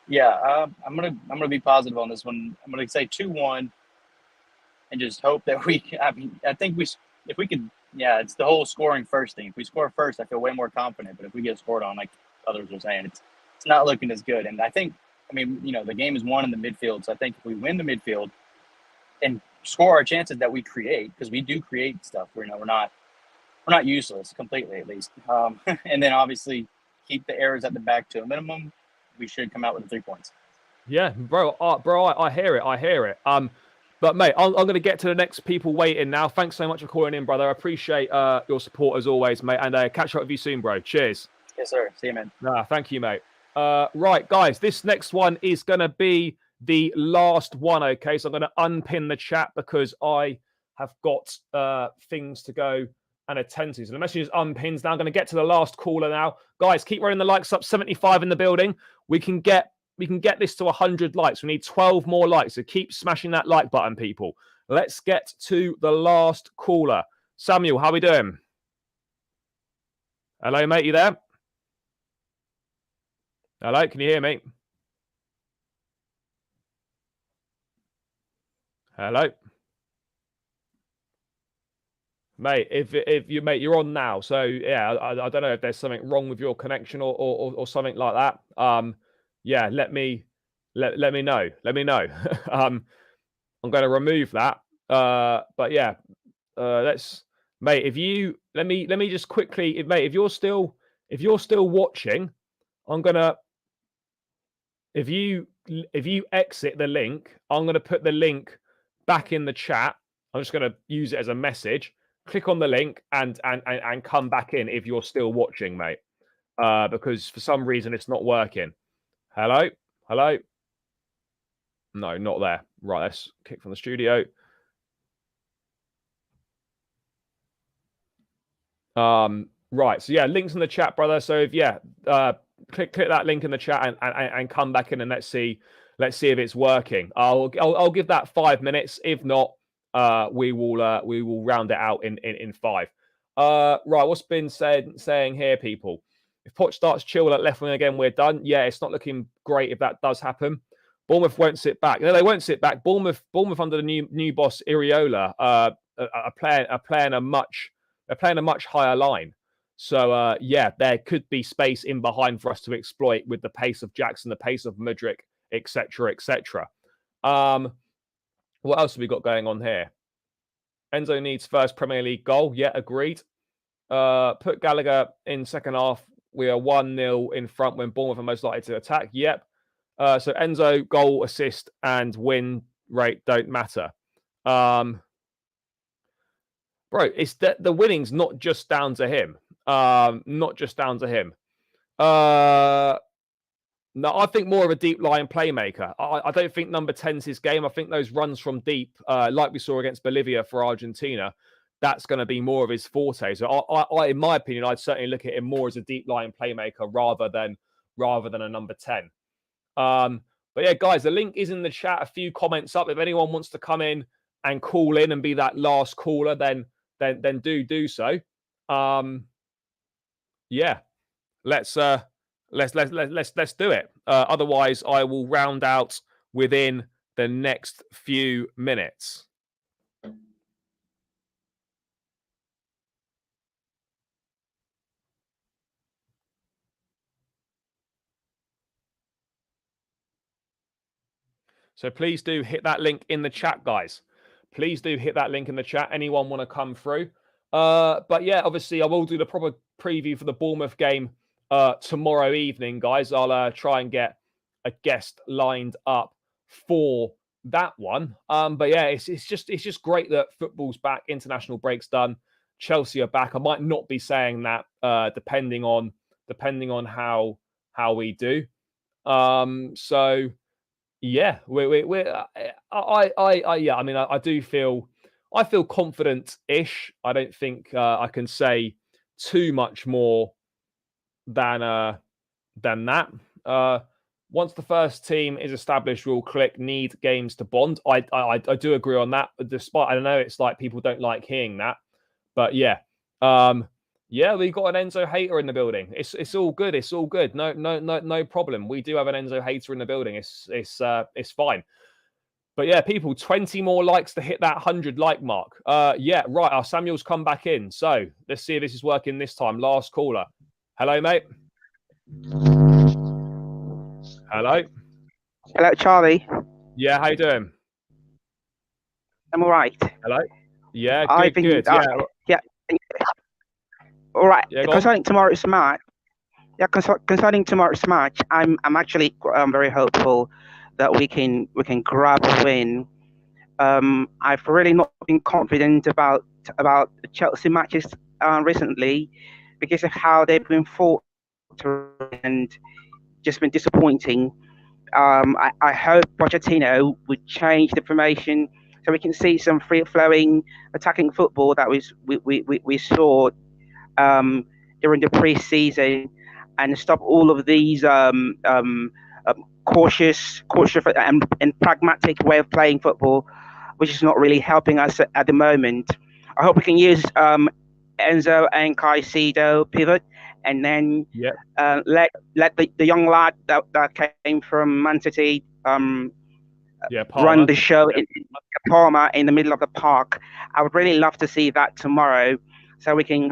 Yeah, I'm gonna be positive on this one. I'm gonna say 2-1, and just hope that we. I mean, I think if we could. Yeah, it's the whole scoring first thing. If we score first, I feel way more confident. But if we get scored on, like others are saying, it's not looking as good. And I think. I mean, the game is won in the midfield. So I think if we win the midfield and score our chances that we create, because we do create stuff, we're not useless completely, at least. And then obviously keep the errors at the back to a minimum. We should come out with the 3 points. Yeah, bro, I hear it. But mate, I'm going to get to the next people waiting now. Thanks so much for calling in, brother. I appreciate your support as always, mate. And catch up with you soon, bro. Cheers. Yes, sir. See you, man. Thank you, mate. Right, guys, this next one is going to be the last one, okay? So I'm going to unpin the chat because I have got things to go and attend to. So the message is unpinned now. I'm going to get to the last caller now. Guys, keep running the likes up. 75 in the building. We can get this to 100 likes. We need 12 more likes, so keep smashing that like button, people. Let's get to the last caller. Samuel, how we doing? Hello, mate, you there? Hello, can you hear me? Hello, mate. If you mate, you're on now. So yeah, I don't know if there's something wrong with your connection or something like that. Yeah, let me know. Let me know. I'm going to remove that. But yeah, let's, mate. If you let me just quickly, mate. If you're still watching, I'm gonna. If you exit the link, I'm going to put the link back in the chat. I'm just going to use it as a message. Click on the link and come back in if you're still watching, mate. Because for some reason it's not working. Hello? No, not there. Right, let's kick from the studio. Right, so yeah, links in the chat, brother. So if click that link in the chat and come back in and let's see if it's working. I'll give that 5 minutes. If not, we will round it out in 5. Right, what's been saying here, people? If Poch starts chill at left wing again, we're done. Yeah, it's not looking great if that does happen. Bournemouth won't sit back. No, they won't sit back. Bournemouth under the new boss Iriola are playing a much higher line. So, yeah, there could be space in behind for us to exploit with the pace of Jackson, the pace of Mudryk, etc., etc. What else have we got going on here? Enzo needs first Premier League goal. Yeah, agreed. Put Gallagher in second half. We are 1-0 in front when Bournemouth are most likely to attack. Yep. So Enzo, goal, assist, and win rate don't matter. Bro, it's that the winning's not just down to him. Not just down to him. No, I think more of a deep line playmaker. I don't think number 10's his game. I think those runs from deep, like we saw against Bolivia for Argentina, that's going to be more of his forte. So I, in my opinion, I'd certainly look at him more as a deep line playmaker rather than a number 10. But yeah, guys, the link is in the chat. A few comments up. If anyone wants to come in and call in and be that last caller, then do so. yeah, let's do it. Otherwise, I will round out within the next few minutes. So please do hit that link in the chat, guys. Please do hit that link in the chat. Anyone want to come through? But yeah, obviously I will do the proper preview for the Bournemouth game tomorrow evening, guys. I'll try and get a guest lined up for that one. But yeah, it's just great that football's back, international break's done, Chelsea are back. I might not be saying that depending on how we do. So yeah, I do feel confident-ish. I don't think I can say too much more than that. Once the first team is established, we'll click need games to bond. I do agree on that. Despite I know it's like people don't like hearing that, but yeah. Yeah, we got an Enzo hater in the building. It's all good. It's all good. No problem. We do have an Enzo hater in the building. It's fine. But yeah, people, 20 more likes to hit that 100 like mark. Yeah, right. Our Samuel's come back in. So let's see if this is working this time. Last caller. Hello, mate. Hello. Hello, Charlie. Yeah, how you doing? I'm all right. Hello. Yeah, I've good. been, Yeah. All right. Yeah, go on. Concerning tomorrow's match, concerning tomorrow's match, I'm actually very hopeful that we can grab a win. I've really not been confident about the Chelsea matches recently because of how they've been fought and just been disappointing. I hope Pochettino would change the formation so we can see some free-flowing attacking football that we saw during the pre-season, and stop all of these cautious and pragmatic way of playing football, which is not really helping us at the moment. I hope we can use Enzo and Caicedo pivot, and then let the young lad that came from Man City run the show in Parma in the middle of the park. I would really love to see that tomorrow, so we can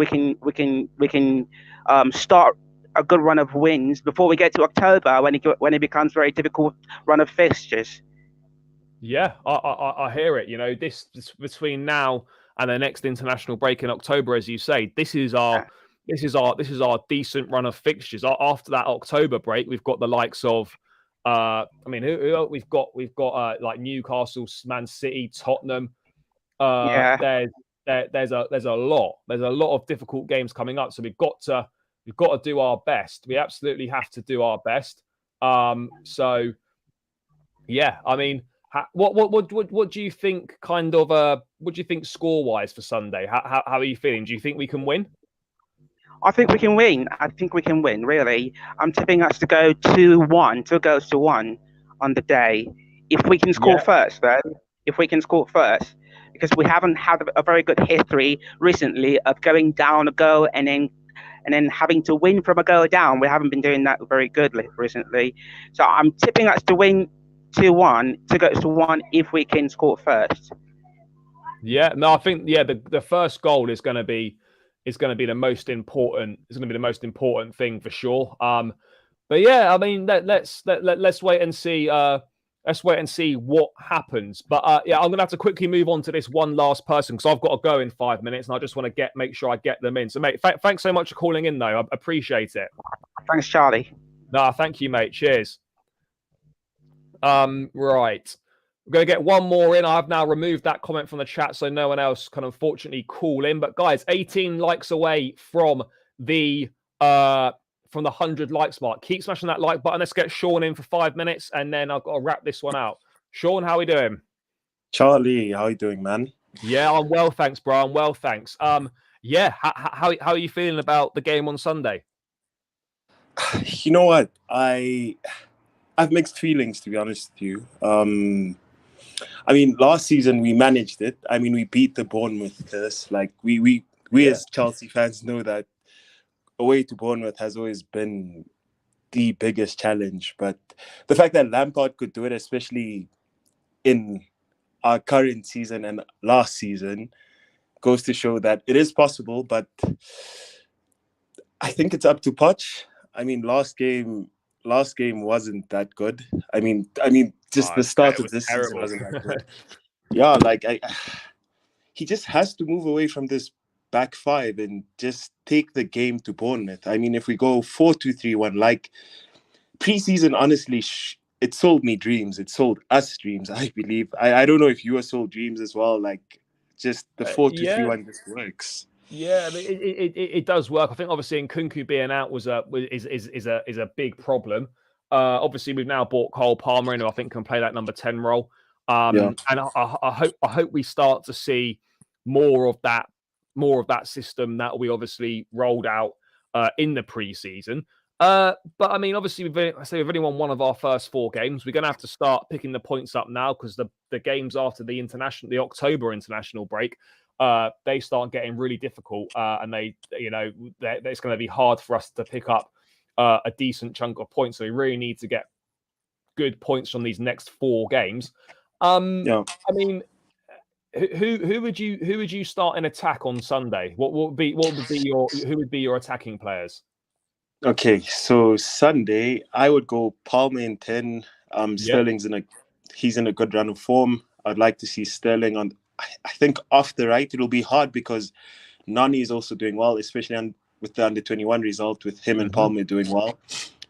start a good run of wins before we get to October when it becomes very difficult run of fixtures. Yeah, I hear it. You know, this between now and the next international break in October, as you say, this is our decent run of fixtures. After that October break, we've got the likes of, who we've got like Newcastle, Man City, Tottenham. There's a lot of difficult games coming up, so we've got to do our best. We absolutely have to do our best. So yeah, I mean, what do you think? What do you think score wise for Sunday? How are you feeling? Do you think we can win? I think we can win. Really, I'm tipping us to go 2-1, 2 goals to 1 on the day. If we can score first, though. If we can score first, because we haven't had a very good history recently of going down a goal and then having to win from a goal down. We haven't been doing that very good recently. So I'm tipping us to win 2-1, 2 goals to 1 if we can score first. Yeah, no, I think the first goal is going to be the most important. It's going to be the most important thing for sure. But yeah, I mean, let's wait and see. Let's wait and see what happens. But yeah, I'm going to have to quickly move on to this one last person because I've got to go in 5 minutes, and I just want to make sure I get them in. So, mate, thanks so much for calling in, though. I appreciate it. Thanks, Charlie. No, thank you, mate. Cheers. Right. We're going to get one more in. I've now removed that comment from the chat so no one else can unfortunately call in. But guys, 18 likes away from the 100 likes mark. Keep smashing that like button. Let's get Sean in for 5 minutes and then I've got to wrap this one out. Sean, how are we doing? Charlie, how are you doing, man? Yeah, I'm well, thanks, bro. I'm well, thanks. Yeah, how are you feeling about the game on Sunday? You know what? I have mixed feelings, to be honest with you. I mean, last season we managed it. I mean, we beat the Bournemouth. Like we as Chelsea fans know that away to Bournemouth has always been the biggest challenge. But the fact that Lampard could do it, especially in our current season and last season, goes to show that it is possible. But I think it's up to Poch. I mean, last game wasn't that good. I mean, just the start of this season wasn't that good. Yeah, like he just has to move away from this back five and just take the game to Bournemouth. I mean, if we go 4-2-3-1, like preseason, honestly, it sold me dreams. It sold us dreams, I believe. I don't know if you were sold dreams as well. Like, just the 4-2-3-1 just works. Yeah, it does work. I think obviously Nkunku being out is a big problem. Obviously we've now bought Cole Palmer in, who I think can play that number 10 role. And I hope we start to see more of that system that we obviously rolled out in the preseason. But I mean, obviously we've only won one of our first 4 games. We're going to have to start picking the points up now, because the games after the October international break, they start getting really difficult, and it's going to be hard for us to pick up a decent chunk of points. So we really need to get good points from these next 4 games. I mean, who would you start in attack on Sunday? Who would be your attacking players? Okay, so Sunday I would go Palmer in 10. Sterling's he's in a good run of form. I'd like to see Sterling on. I think off the right it'll be hard, because Nani is also doing well, especially with the under-21 result, with him and Palmer doing well.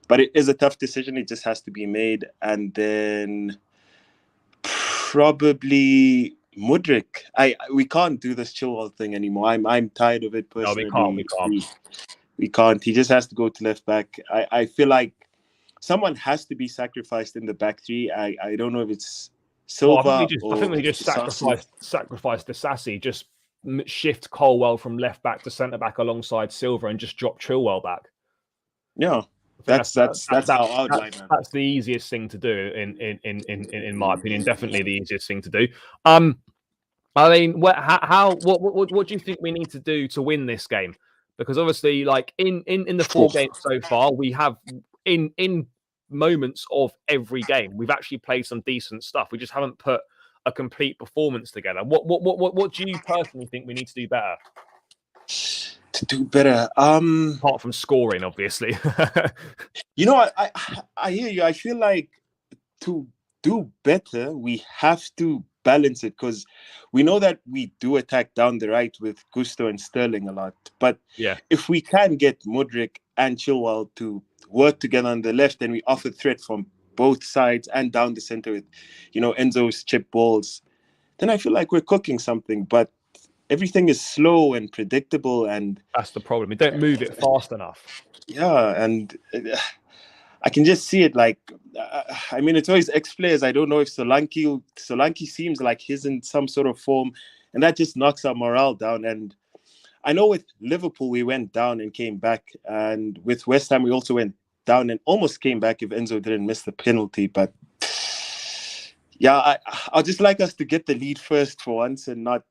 But it is a tough decision. It just has to be made. And then probably Mudryk. We can't do this Chilwell thing anymore. I'm tired of it personally. No, we can't. We can't. He just has to go to left back. I feel like someone has to be sacrificed in the back three. I don't know if it's Silva. I think we just sacrificed Disasi. Just shift Colwell from left back to centre back alongside Silva, and just drop Chilwell back. Yeah, that's how I'd line it. That's the easiest thing to do in my opinion. Definitely the easiest thing to do. I mean, what do you think we need to do to win this game? Because obviously, like in the 4 games so far, we have in moments of every game, we've actually played some decent stuff. We just haven't put a complete performance together. What do you personally think we need to do better? To do better, apart from scoring, obviously. You know, I hear you. I feel like to do better, we have to balance it, because we know that we do attack down the right with Gusto and Sterling a lot. But if we can get Mudryk and Chilwell to work together on the left, and we offer threat from both sides and down the center with, Enzo's chip balls, then I feel like we're cooking something. But everything is slow and predictable, and that's the problem. We don't move it fast enough. Yeah, and I can just see it. Like, I mean, it's always ex-players. I don't know if Solanke seems like he's in some sort of form, and that just knocks our morale down. And I know with Liverpool we went down and came back, and with West Ham we also went down and almost came back if Enzo didn't miss the penalty. But yeah, I'd just like us to get the lead first for once, and not,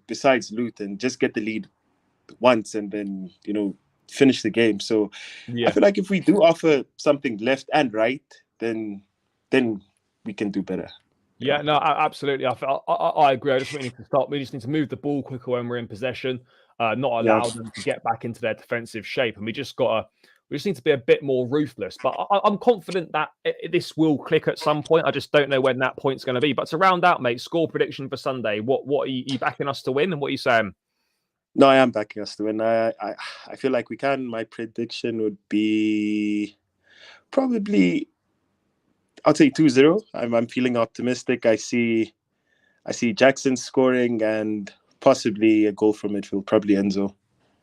besides Luton, just get the lead once and then, finish the game. So I feel like if we do offer something left and right, then we can do better. Yeah, no, absolutely. I agree. We just need to move the ball quicker when we're in possession, not allow them to get back into their defensive shape, and we just need to be a bit more ruthless. But I'm confident that this will click at some point. I just don't know when that point's going to be. But to round out, mate, score prediction for Sunday. What are you backing us to win, and what are you saying? No, I am backing us to win. I feel like we can. My prediction would be probably, I'll say 2-0. I'm feeling optimistic. I see Jackson scoring and possibly a goal from midfield, probably Enzo.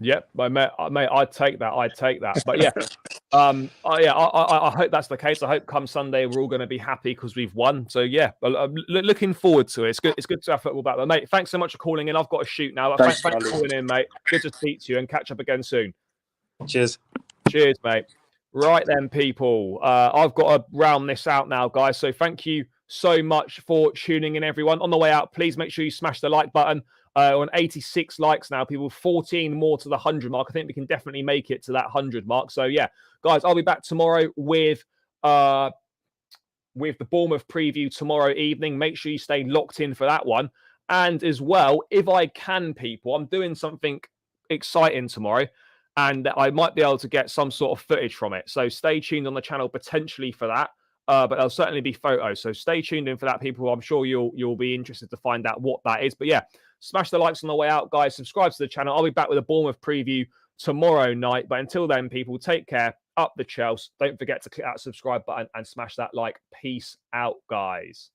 Yep, mate, I'd take that. But yeah, I hope that's the case. I hope come Sunday we're all going to be happy because we've won. So yeah, looking forward to it. It's good to have football back. But mate, thanks so much for calling in. I've got to shoot now. Thanks for calling in, mate. Good to speak to you and catch up again soon. Cheers, mate. Right then, people. I've got to round this out now, guys. So thank you so much for tuning in, everyone. On the way out, please make sure you smash the like button. On 86 likes now, people, 14 more to the 100 mark. I think we can definitely make it to that 100 mark. So yeah, guys, I'll be back tomorrow with the Bournemouth preview tomorrow evening. Make sure you stay locked in for that one. And as well, if I can, people, I'm doing something exciting tomorrow, and I might be able to get some sort of footage from it. So stay tuned on the channel potentially for that. But there'll certainly be photos. So stay tuned in for that, people. I'm sure you'll be interested to find out what that is. But yeah, smash the likes on the way out, guys. Subscribe to the channel. I'll be back with a Bournemouth preview tomorrow night. But until then, people, take care. Up the Chelsea. Don't forget to click that subscribe button and smash that like. Peace out, guys.